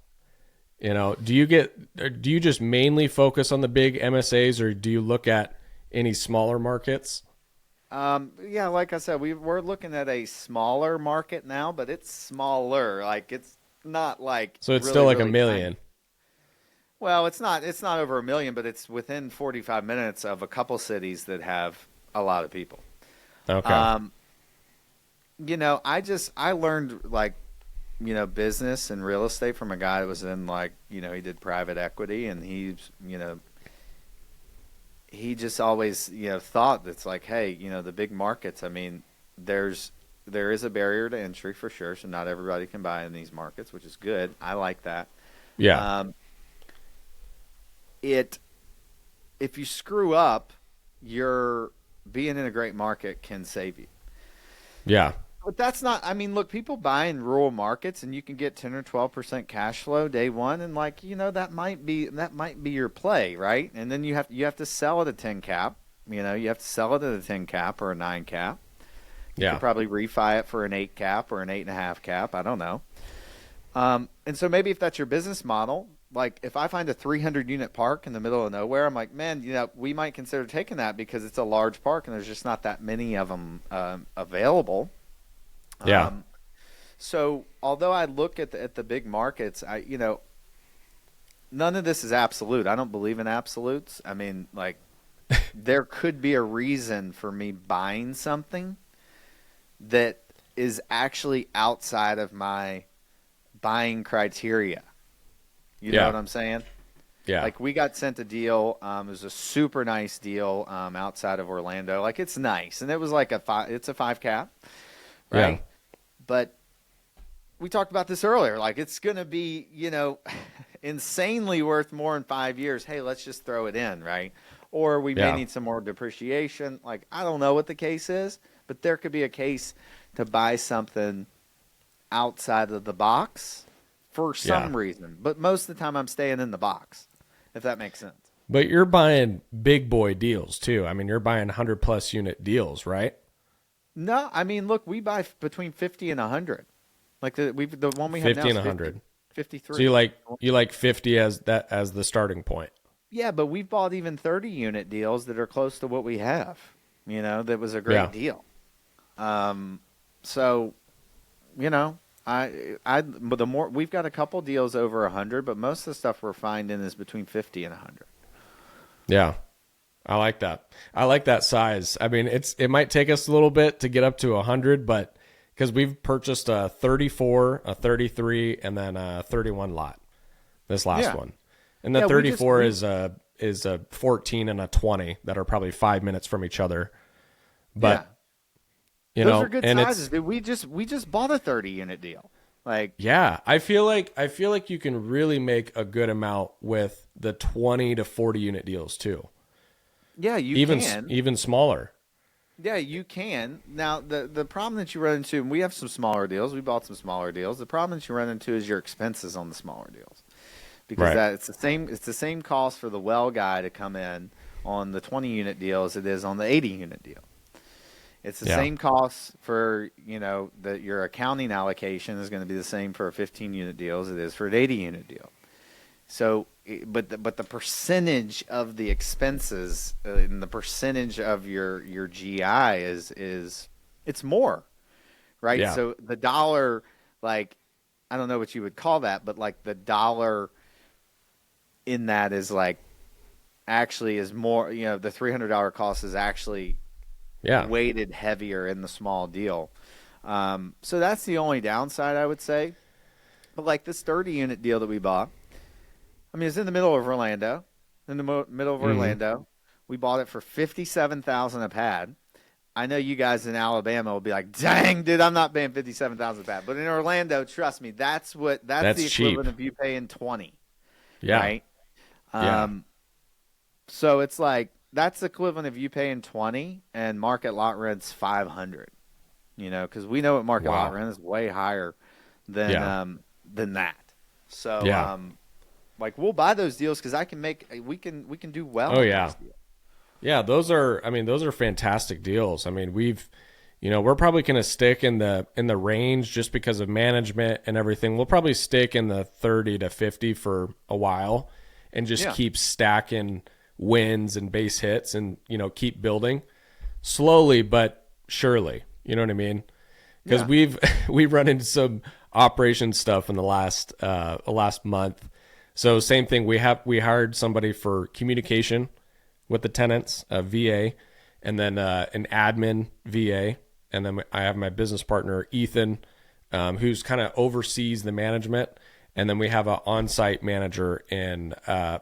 Do you just mainly focus on the big MSAs, or do you look at any smaller markets? Like I said, we're looking at a smaller market now, but it's smaller. Like, it's not like, so it's really, still like really a million. tiny. Well, it's not over a million, but it's within 45 minutes of a couple cities that have a lot of people. Okay. I learned like, business and real estate from a guy that was in like, he did private equity, and he's, he just always, thought that's like, hey, the big markets, I mean, there is a barrier to entry for sure. So not everybody can buy in these markets, which is good. I like that. Yeah. If you screw up, your being in a great market can save you. Yeah. But that's not, I mean, look, people buy in rural markets, and you can get 10 or 12% cash flow day one. And like, that might be your play, right? And then you have to sell at a 10 cap, you have to sell it at a 10 cap or a 9 cap. You could probably refi it for an 8 cap or an 8.5 cap. I don't know. And so maybe if that's your business model, like if I find a 300 unit park in the middle of nowhere, I'm like, man, we might consider taking that because it's a large park and there's just not that many of them available. Yeah. So although I look at the big markets, none of this is absolute. I don't believe in absolutes. I mean, like, there could be a reason for me buying something that is actually outside of my buying criteria. You know what I'm saying? Yeah. Like, we got sent a deal. It was a super nice deal outside of Orlando. Like, it's nice. And it was like it's a 5 cap, right? Yeah. But we talked about this earlier. Like, it's going to be, insanely worth more in 5 years. Hey, let's just throw it in, right? Or we may need some more depreciation. Like, I don't know what the case is, but there could be a case to buy something outside of the box for some reason. But most of the time I'm staying in the box, if that makes sense. But you're buying big boy deals too. I mean, you're buying 100+ unit deals, right? No, I mean, look, we buy between 50 and 100. Like the one we have 50 now and is 100. 53. So you like 50 as the starting point. Yeah, but we've bought even 30 unit deals that are close to what we have. That was a great deal. So, but the more we've got a couple deals over 100, but most of the stuff we're finding is between 50 and 100. Yeah. I like that. I like that size. I mean, it might take us a little bit to get up to 100, but because we've purchased a 34, a 33, and then a 31 lot, this last one. And the 34 is a 14 and a 20 that are probably 5 minutes from each other. But those are good sizes. Dude, we just bought a 30 unit deal. Like, yeah, I feel like you can really make a good amount with the 20 to 40 unit deals too. Yeah, you can. Even smaller. Yeah, you can. Now, the problem that you run into, and we have some smaller deals. We bought some smaller deals. The problem that you run into is your expenses on the smaller deals. Because it's the same cost for the well guy to come in on the 20 unit deal as it is on the 80 unit deal. It's the same cost for, your accounting allocation is going to be the same for a 15-unit deal as it is for an 80-unit deal. So, but the percentage of the expenses and the percentage of your GI is it's more, right? Yeah. So the dollar, like, I don't know what you would call that, but like the dollar in that is like actually is more, the $300 cost is actually weighted heavier in the small deal. So that's the only downside, I would say. But like this 30-unit deal that we bought, I mean, it's in the middle of Orlando. We bought it for $57,000 a pad. I know you guys in Alabama will be like, "Dang, dude, I'm not paying $57,000 a pad." But in Orlando, trust me, that's the equivalent cheap. of you paying $20,000. Yeah. Right. So it's like that's the equivalent of you paying $20,000 and market lot rent's $500. Because we know what market lot rent is way higher than that. So like we'll buy those deals because we can do well. Oh yeah. Yeah, those are fantastic deals. I mean, we're probably going to stick in the range just because of management and everything. We'll probably stick in the 30 to 50 for a while and just keep stacking wins and base hits and, keep building slowly but surely. You know what I mean? Because we've run into some operation stuff in the last month. So same thing. We hired somebody for communication with the tenants, a VA, and then an admin VA. And then I have my business partner, Ethan, who's kind of oversees the management. And then we have an on-site manager in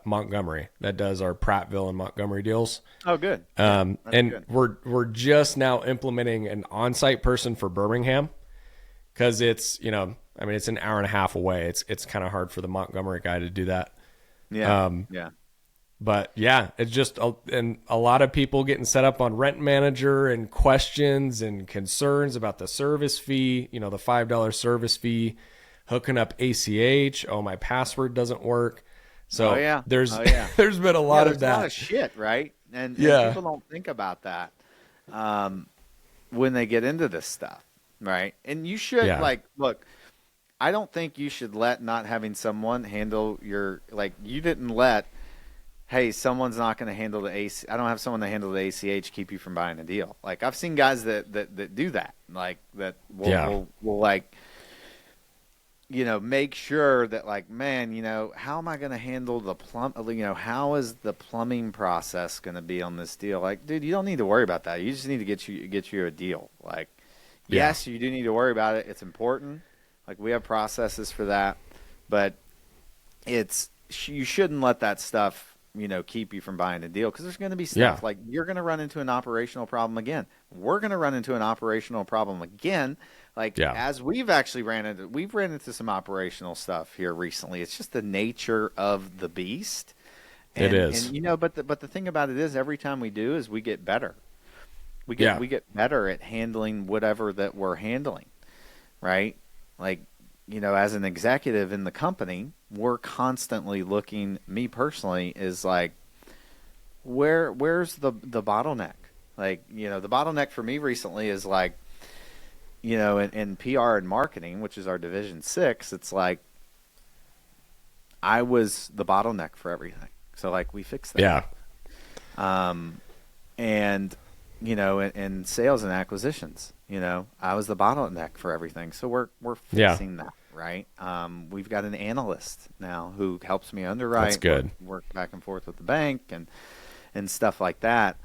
Montgomery that does our Prattville and Montgomery deals. Oh, good. And good. we're just now implementing an on-site person for Birmingham because it's, it's an hour and a half away. It's kind of hard for the Montgomery guy to do that. Yeah. But yeah, it's just and a lot of people getting set up on Rent Manager and questions and concerns about the service fee, the $5 service fee, hooking up ACH. Oh, my password doesn't work. So there's been a lot of that. A lot of shit, right? And people don't think about that when they get into this stuff, right? And you should look. I don't think you should let not having someone handle you didn't let. Hey, someone's not going to handle the AC. I don't have someone to handle the ACH. Keep you from buying a deal. Like I've seen guys that do that. Like that will make sure that like, man, how am I going to handle the how is the plumbing process going to be on this deal? Like, dude, you don't need to worry about that. You just need to get you a deal. Like, yes, you do need to worry about it. It's important. Like we have processes for that, but you shouldn't let that stuff keep you from buying a deal because there's going to be stuff like you're going to run into an operational problem again. We're going to run into an operational problem again. As we've ran into some operational stuff here recently. It's just the nature of the beast. And, it is. And, but the thing about it is every time we do is we get better. We get better at handling whatever that we're handling, right? Like, as an executive in the company, we're constantly looking, me personally, is like, where's the bottleneck? Like, the bottleneck for me recently is like, in PR and marketing, which is our Division 6, it's like I was the bottleneck for everything. So, like, we fixed that. Yeah. And, in sales and acquisitions, I was the bottleneck for everything. So we're fixing that, right? We've got an analyst now who helps me underwrite. That's good. Work back and forth with the bank and stuff like that.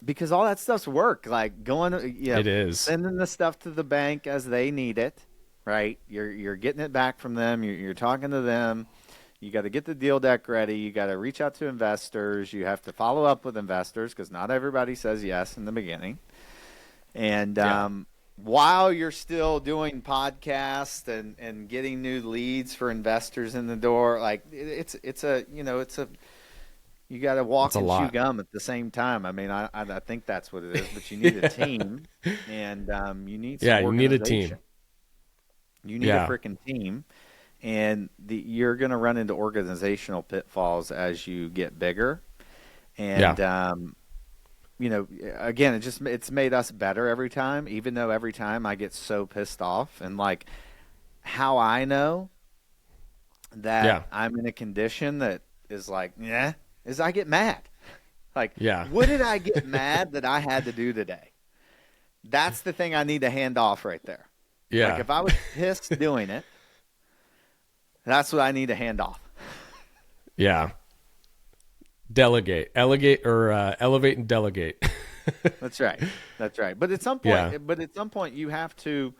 Because all that stuff's work, like it is sending the stuff to the bank as they need it, right? You're getting it back from them. You're talking to them. You got to get the deal deck ready. You got to reach out to investors. You have to follow up with investors because not everybody says yes in the beginning. And while you're still doing podcasts and getting new leads for investors in the door, like it's you got to walk and chew gum at the same time. I mean, I think that's what it is. But you need a team, and you need you need a team. You need a freaking team. And you're going to run into organizational pitfalls as you get bigger. And, again, it's made us better every time, even though every time I get so pissed off. And like how I know that I'm in a condition that is like, is I get mad. Like, what did I get mad that I had to do today? That's the thing I need to hand off right there. Yeah. Like if I was pissed doing it, that's what I need to hand off. Yeah. Elevate and delegate. That's right. But at some point, you have to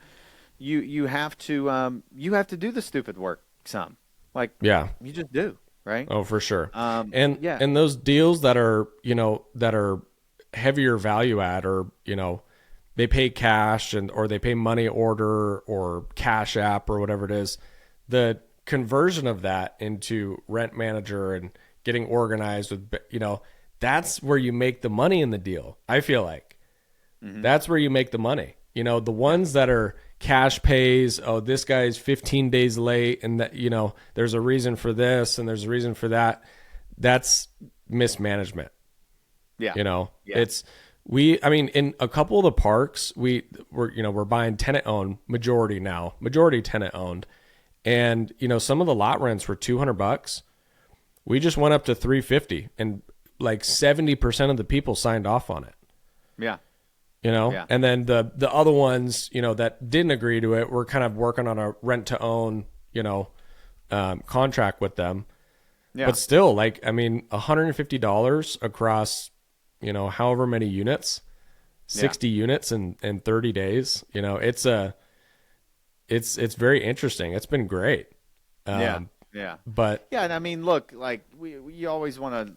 do the stupid work some. Like, you just do, right? Oh, for sure. And those deals that are heavier value add, or they pay cash or they pay money order or cash app or whatever it is, the conversion of that into rent manager and getting organized with, that's where you make the money in the deal. I feel like that's where you make the money. The ones that are cash pays, this guy's 15 days late and that, there's a reason for this and there's a reason for that. That's mismanagement. Yeah. In a couple of the parks, we're buying tenant owned, majority tenant owned. And, some of the lot rents were $200. We just went up to $350 and like 70% of the people signed off on it. Yeah. And then the other ones, that didn't agree to it, we're kind of working on a rent to own, contract with them. Yeah. But still, $150 across, however many units, 60 units in 30 days, it's very interesting. It's been great. But and look, like we always want to,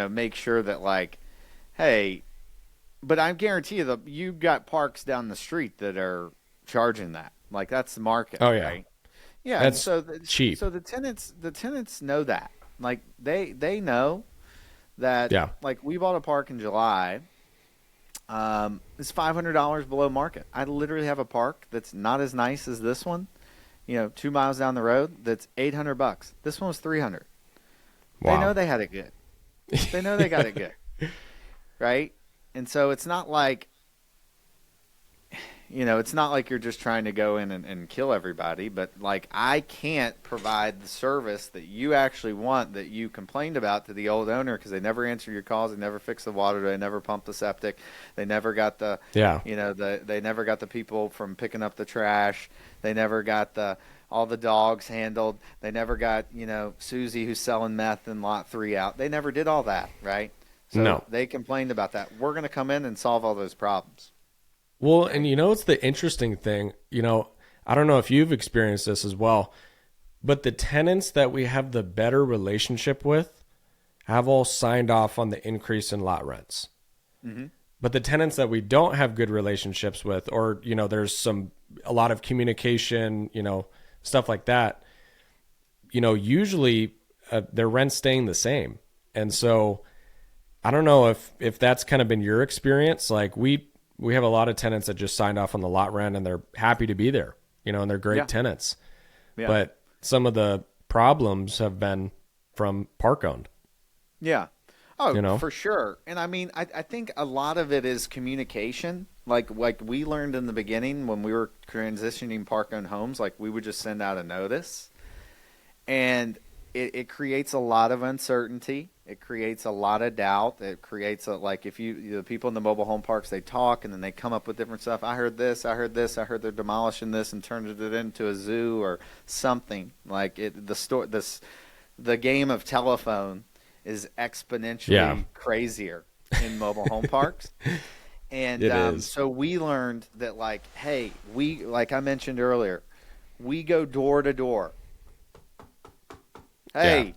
make sure that like, hey, but I guarantee you you've got parks down the street that are charging that. Like that's the market. Oh yeah. Right? Yeah. That's cheap. So the tenants know that. Like they know that. Yeah. Like we bought a park in July. It's $500 below market. I literally have a park that's not as nice as this one, 2 miles down the road. That's $800. This one was $300. Wow. They know they had it good. They know they got it good, right? And so it's not like, it's not like you're just trying to go in and kill everybody. But like I can't provide the service that you actually want, that you complained about to the old owner, because they never answer your calls, they never fix the water, they never pump the septic, they never got the they never got the people from picking up the trash, they never got all the dogs handled, they never got Susie who's selling meth in lot 3 out. They never did all that, right? So they complained about that. We're going to come in and solve all those problems. Well, and it's the interesting thing, I don't know if you've experienced this as well, but the tenants that we have the better relationship with have all signed off on the increase in lot rents. Mm-hmm. But the tenants that we don't have good relationships with, or, there's a lot of communication, stuff like that, usually their rent's staying the same. And so I don't know if that's kind of been your experience. Like we have a lot of tenants that just signed off on the lot rent and they're happy to be there, and they're great tenants. Yeah. But some of the problems have been from park owned. Yeah. Oh, for sure. And I think a lot of it is communication. Like we learned in the beginning when we were transitioning park owned homes, like we would just send out a notice, and it creates a lot of uncertainty. It creates a lot of doubt. It creates the people in the mobile home parks, they talk and then they come up with different stuff. I heard this, I heard they're demolishing this and turning it into a zoo or something. Like the game of telephone is exponentially crazier in mobile home parks. And so we learned that hey, like I mentioned earlier, we go door to door. Hey,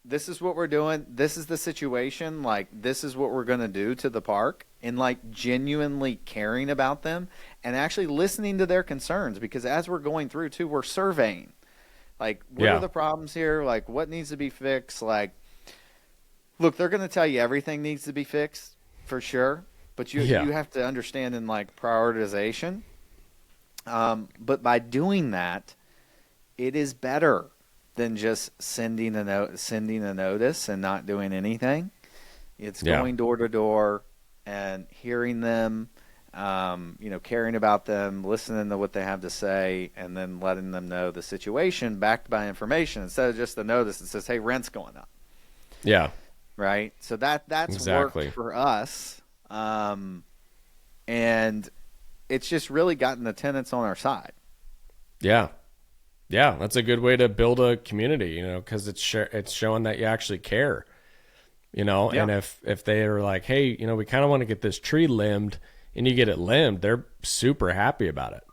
this is what we're doing. This is the situation. This is what we're going to do to the park. And, genuinely caring about them and actually listening to their concerns. Because as we're going through, too, we're surveying. What are the problems here? What needs to be fixed? Look, they're going to tell you everything needs to be fixed, for sure. But you have to understand in, prioritization. But by doing that, it is better than just sending a notice and not doing anything. It's going door to door and hearing them, caring about them, listening to what they have to say, and then letting them know the situation backed by information instead of just the notice that says, hey, rent's going up. Yeah. Right. So that's exactly worked for us. And it's just really gotten the tenants on our side. Yeah. Yeah. That's a good way to build a community, because it's showing that you actually care, and if they are like, hey, we kind of want to get this tree limbed, and you get it limbed, they're super happy about it.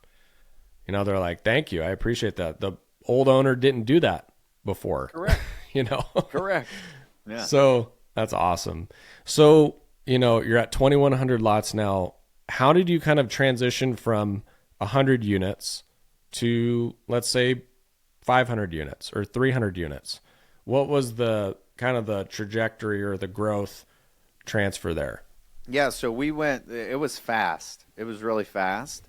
They're like, thank you. I appreciate that. The old owner didn't do that before. Correct. Correct. Yeah. So that's awesome. So, you're at 2,100 lots now. How did you kind of transition from 100 units to, let's say, 500 units or 300 units? What was the kind of the trajectory or the growth transfer there? Yeah, so it was fast. It was really fast.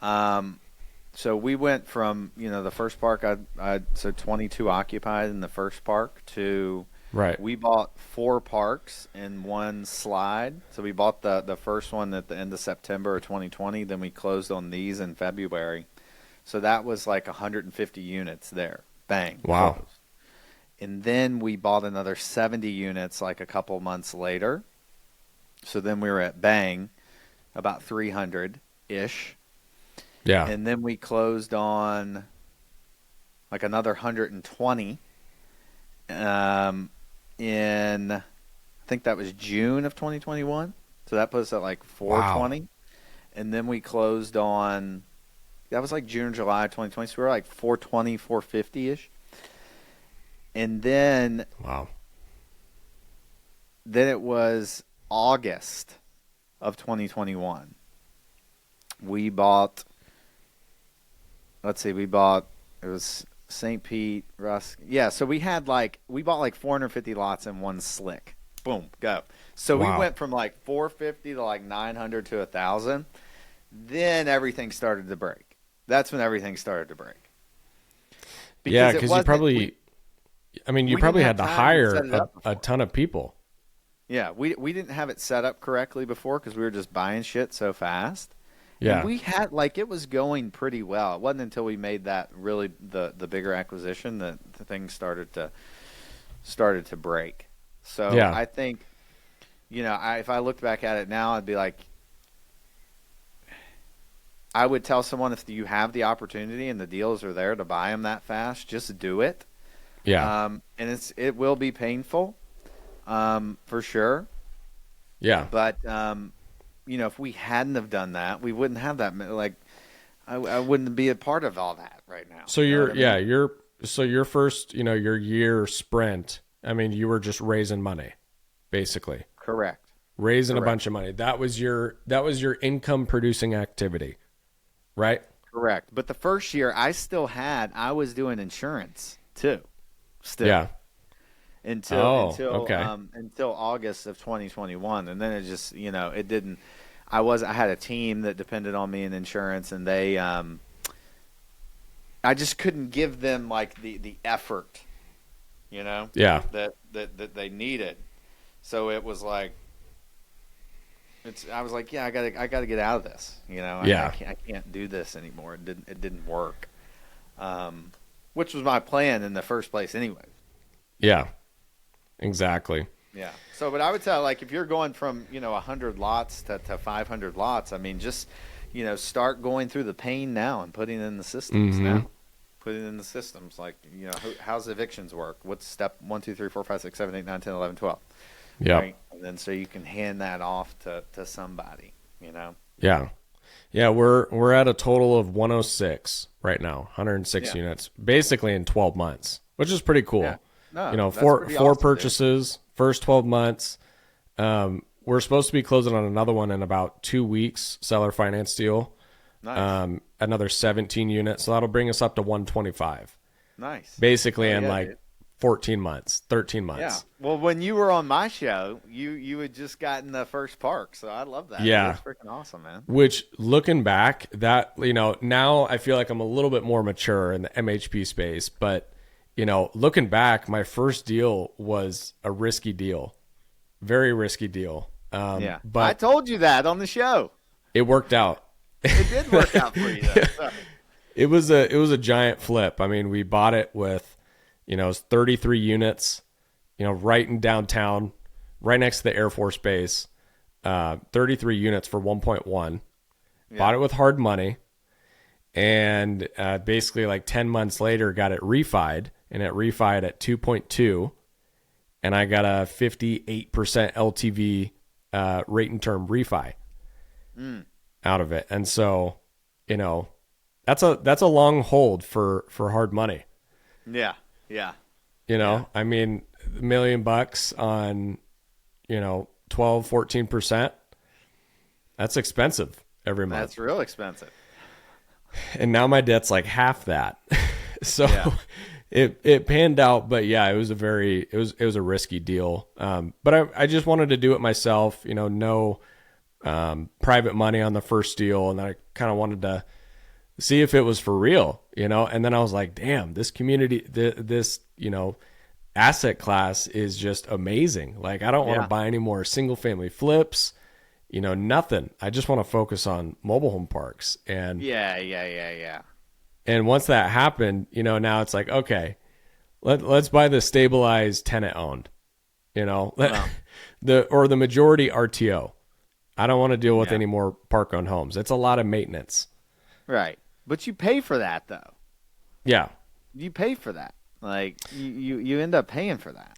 So we went from, the first park, so 22 occupied in the first park to, right. We bought 4 parks in one slide. So we bought the first one at the end of September of 2020. Then we closed on these in February. So that was like 150 units there. Bang. Wow. Closed. And then we bought another 70 units like a couple months later. So then we were at bang, about 300-ish. Yeah. And then we closed on like another 120 in, I think that was June of 2021. So that puts us at like 420. Wow. And then we closed on, that was like June or July of 2020. So we were like 420, 450-ish. And then, wow. Then it was August of 2021. We bought, it was St. Pete, Rusk. Yeah, so we bought like 450 lots in one slick. Boom, go. So we went from like 450 to like 900 to 1,000. Then everything started to break. That's when everything started to break. Because you probably, you probably had to hire a ton of people. Yeah, we didn't have it set up correctly before because we were just buying shit so fast. Yeah. And we had, it was going pretty well. It wasn't until we made that really the bigger acquisition that the thing started to break. So yeah. I think, if I looked back at it now, I'd be like, I would tell someone if you have the opportunity and the deals are there to buy them that fast, just do it. Yeah. And it will be painful, for sure. Yeah. But, if we hadn't have done that, we wouldn't have that. I wouldn't be a part of all that right now. So your first, your year sprint, you were just raising money, basically. Correct. Raising a bunch of money. That was your income producing activity, right? Correct. But the first year I was doing insurance too. Still. Yeah. Until August of 2021. And then it just, it didn't, I had a team that depended on me in insurance, and they, I just couldn't give them the effort, Yeah. that they needed. So it was I was like, yeah, I gotta get out of this. Yeah. I can't do this anymore. It didn't work. Which was my plan in the first place anyway. Yeah. Exactly. Yeah. So, but I would tell, if you're going from, 100 lots to 500 lots, just, start going through the pain now and putting in the systems now. Putting in the systems, how's evictions work? What's step 1, 2, 3, 4, 5, 6, 7, 8, 9, 10, 11, 12? Yeah. Right? And then so you can hand that off to somebody, Yeah. Yeah. We're at a total of 106 right now, 106 units, basically in 12 months, which is pretty cool. Yeah. No, four awesome, purchases, first 12 months. We're supposed to be closing on another one in about 2 weeks, seller finance deal. Nice. Another 17 units. So that'll bring us up to 125. Nice. Basically in 14 months, 13 months. Yeah. Well, when you were on my show, you had just gotten the first park. So I love that. Yeah. That's freaking awesome, man. Which, looking back, that, now I feel like I'm a little bit more mature in the MHP space, but looking back, my first deal was a risky deal. very risky deal. Yeah, but I told you that on the show. It worked out. It did work out for you, though. So. It was a giant flip. I mean, we bought it with, it was 33 units, right in downtown, right next to the Air Force Base. 33 units for 1.1. Yeah. Bought it with hard money, and basically like 10 months later got it refied, and it refied at 2.2, and I got a 58% LTV rate and term refi out of it. And so, that's a long hold for hard money. Yeah. Yeah. I mean, $1 million on, 12-14%. That's expensive every month. That's real expensive. And now my debt's like half that. So it panned out, but yeah, it was a risky deal. But I just wanted to do it myself, no private money on the first deal, and I kind of wanted to see if it was for real, and then I was like, damn, this community, this asset class is just amazing. Like, I don't want to buy any more single family flips, nothing. I just want to focus on mobile home parks. And and once that happened, now it's like, okay, let's buy the stabilized tenant owned, the majority RTO. I don't want to deal with any more park owned homes. It's a lot of maintenance. Right. But you pay for that, though. Yeah. You pay for that. Like, you end up paying for that.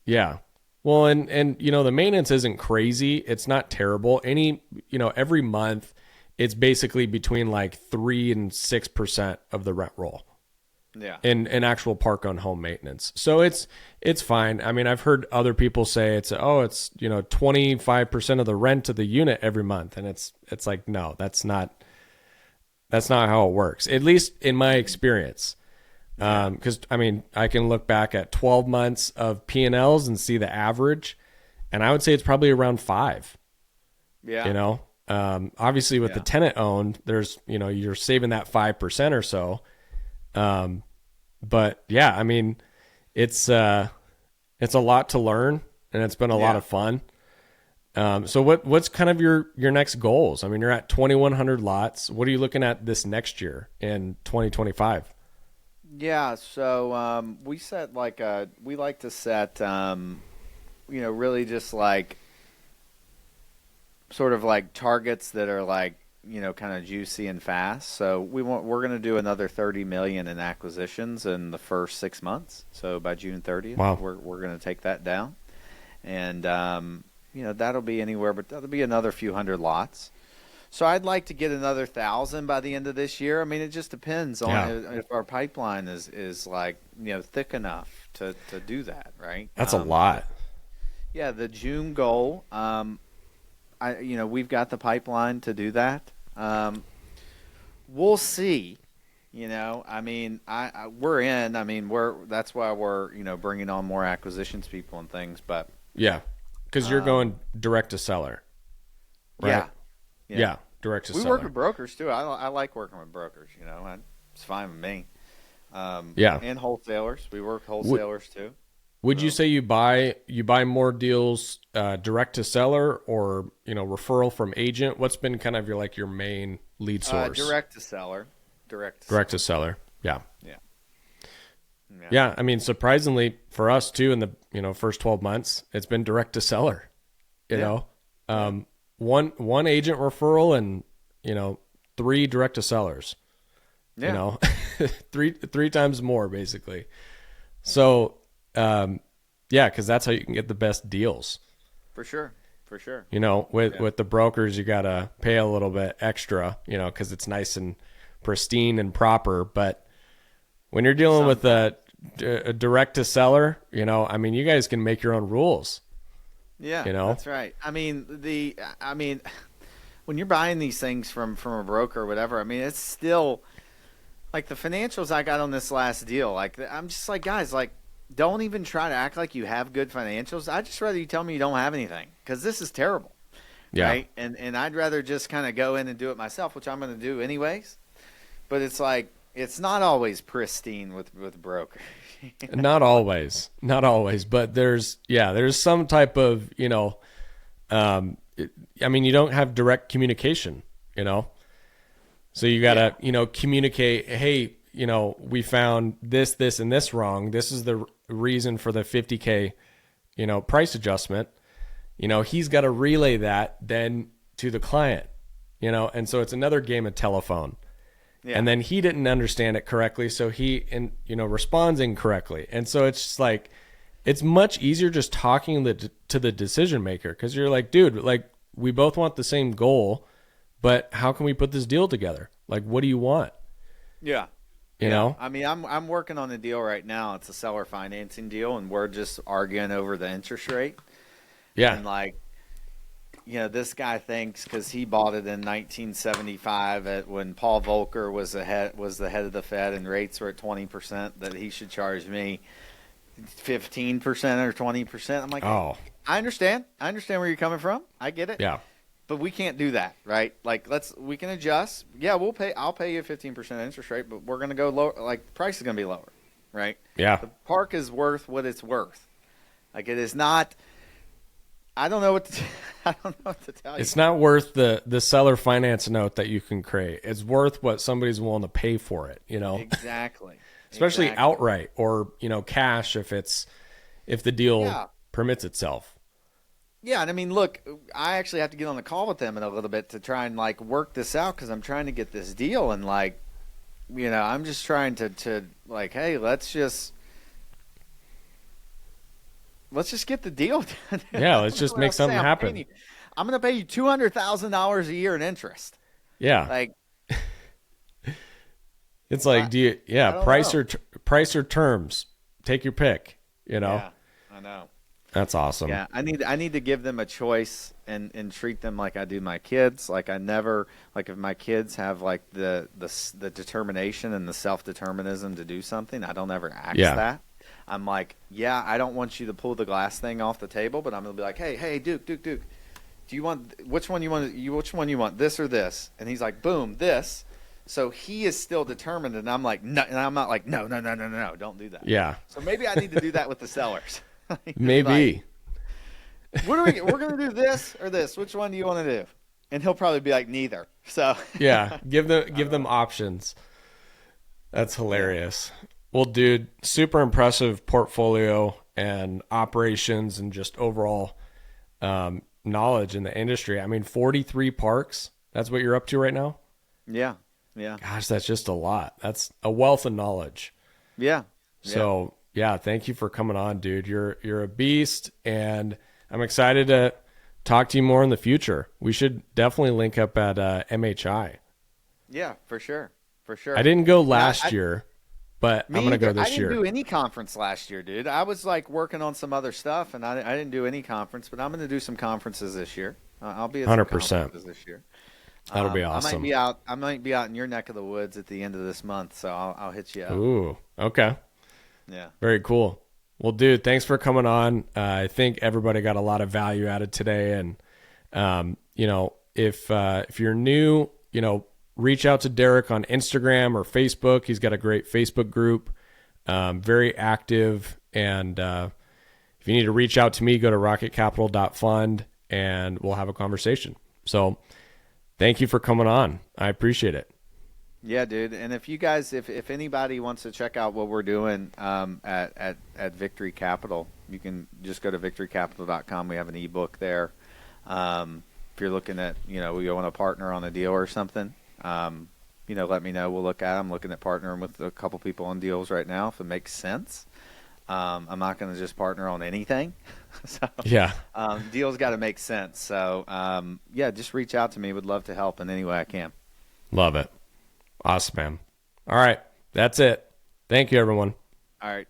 Yeah. Well, and the maintenance isn't crazy. It's not terrible. Every month, it's basically between like 3 and 6% of the rent roll. Yeah. In actual park on home maintenance. So it's fine. I mean, I've heard other people say it's 25% of the rent of the unit every month, and it's like, no, that's not how it works. At least in my experience. Because I mean, I can look back at 12 months of P&Ls and see the average, and I would say it's probably around 5. Yeah. Obviously with the tenant owned, there's, you're saving that 5% or so. But yeah, I mean, it's a lot to learn, and it's been a lot of fun. So what's kind of your next goals? I mean, you're at 2,100 lots. What are you looking at this next year in 2025? Yeah. So, we set we like to set, really just like sort of like targets that are like, kind of juicy and fast. So we're going to do another 30 million in acquisitions in the first 6 months. So by June 30th, wow. we're going to take that down, and that'll be that'll be another few hundred lots. So I'd like to get another 1,000 by the end of this year. I mean, it just depends on if our pipeline is like, thick enough to do that, right? That's a lot. Yeah, the June goal. We've got the pipeline to do that. We'll see. I mean, we're in. I mean, that's why we're bringing on more acquisitions people and things. But yeah, because you're going direct to seller, right? Yeah, direct to seller. We work with brokers too. I like working with brokers. It's fine with me. And wholesalers. We work wholesalers too. Would you say you buy more deals direct to seller, or referral from agent? What's been kind of your main lead source? Direct to seller. Direct to seller. Yeah. I mean, surprisingly for us too, in the first 12 months, it's been direct to seller. One agent referral and 3 direct to sellers. Yeah. three times more basically. So. Because that's how you can get the best deals. For sure. With the brokers, you got to pay a little bit extra, because it's nice and pristine and proper. But when you're dealing with a direct to seller, I mean, you guys can make your own rules. Yeah, that's right. I mean, when you're buying these things from a broker or whatever, I mean, it's still like the financials I got on this last deal. Like, I'm just like, guys, like, don't even try to act like you have good financials. I'd just rather you tell me you don't have anything, because this is terrible. Yeah. Right? And I'd rather just kind of go in and do it myself, which I'm going to do anyways. But it's like, it's not always pristine with broker. Not always, but there's some type of, you don't have direct communication, so you gotta, communicate, hey, we found this, and this wrong. This is the reason for the $50K, price adjustment. He's got to relay that then to the client, and so it's another game of telephone. Yeah. And then he didn't understand it correctly, so he responds incorrectly. And so it's just like, it's much easier just talking to the decision maker, because you're like, dude, like, we both want the same goal, but how can we put this deal together? Like, what do you want? Yeah. You know? I mean, I'm working on a deal right now. It's a seller financing deal, and we're just arguing over the interest rate. Yeah. And like, this guy thinks because he bought it in 1975 when Paul Volcker was the head of the Fed and rates were at 20%, that he should charge me 15% or 20%. I'm like, oh, I understand where you're coming from. I get it. Yeah. But we can't do that, right? Like, we can adjust. Yeah, I'll pay you a 15% interest rate, but we're going to go lower. Like, the price is going to be lower, right? Yeah. The park is worth what it's worth. Like, it is not. I don't know what to tell you. It's not worth the seller finance note that you can create. It's worth what somebody's willing to pay for it, Exactly. Especially outright or, cash if the deal permits itself. Yeah, and I mean, look, I actually have to get on the call with them in a little bit to try and like work this out, because I'm trying to get this deal, and like, I'm just trying to like, hey, let's just get the deal done. Yeah, let's just make something happen. I'm going to pay you $200,000 a year in interest. Yeah. Like, it's like, price or terms, take your pick, Yeah, I know. That's awesome. Yeah, I need to give them a choice and treat them like I do my kids. Like, I never, like, if my kids have like the determination and the self-determinism to do something, I don't ever ask that. I'm like, I don't want you to pull the glass thing off the table, but I'm gonna be like, hey, Duke, do you want which one you want, this or this? And he's like, boom, this. So he is still determined, and I'm like, no, and I'm not like, no, don't do that. Yeah. So maybe I need to do that with the sellers. Maybe. Like, we're gonna do this or this. Which one do you want to do? And he'll probably be like, neither. So yeah, give them options. That's hilarious. Well, dude, super impressive portfolio and operations and just overall knowledge in the industry. I mean, 43 parks. That's what you're up to right now? Yeah. Gosh, that's just a lot. That's a wealth of knowledge. Yeah. So, thank you for coming on, dude. You're a beast, and I'm excited to talk to you more in the future. We should definitely link up at MHI. Yeah, for sure. I didn't go last year. But I'm going to go this year. I didn't do any conference last year, dude. I was like working on some other stuff, and I didn't do any conference, but I'm going to do some conferences this year. I'll be at some 100%. conferences this year. That'll be awesome. I might be out in your neck of the woods at the end of this month, so I'll hit you up. Ooh, okay. Yeah. Very cool. Well, dude, thanks for coming on. I think everybody got a lot of value added today, and if you're new, reach out to Derek on Instagram or Facebook. He's got a great Facebook group, very active. And if you need to reach out to me, go to rocketcapital.fund and we'll have a conversation. So thank you for coming on. I appreciate it. Yeah, dude. And if you guys, if anybody wants to check out what we're doing at Victory Capital, you can just go to victorycapital.com. We have an ebook there. If you're looking at, we want to partner on a deal or something, let me know. We'll look at them. I'm looking at partnering with a couple people on deals right now if it makes sense. I'm not going to just partner on anything. So deals got to make sense. So just reach out to me. Would love to help in any way I can. Love it. Awesome, man. All right. That's it. Thank you, everyone. All right.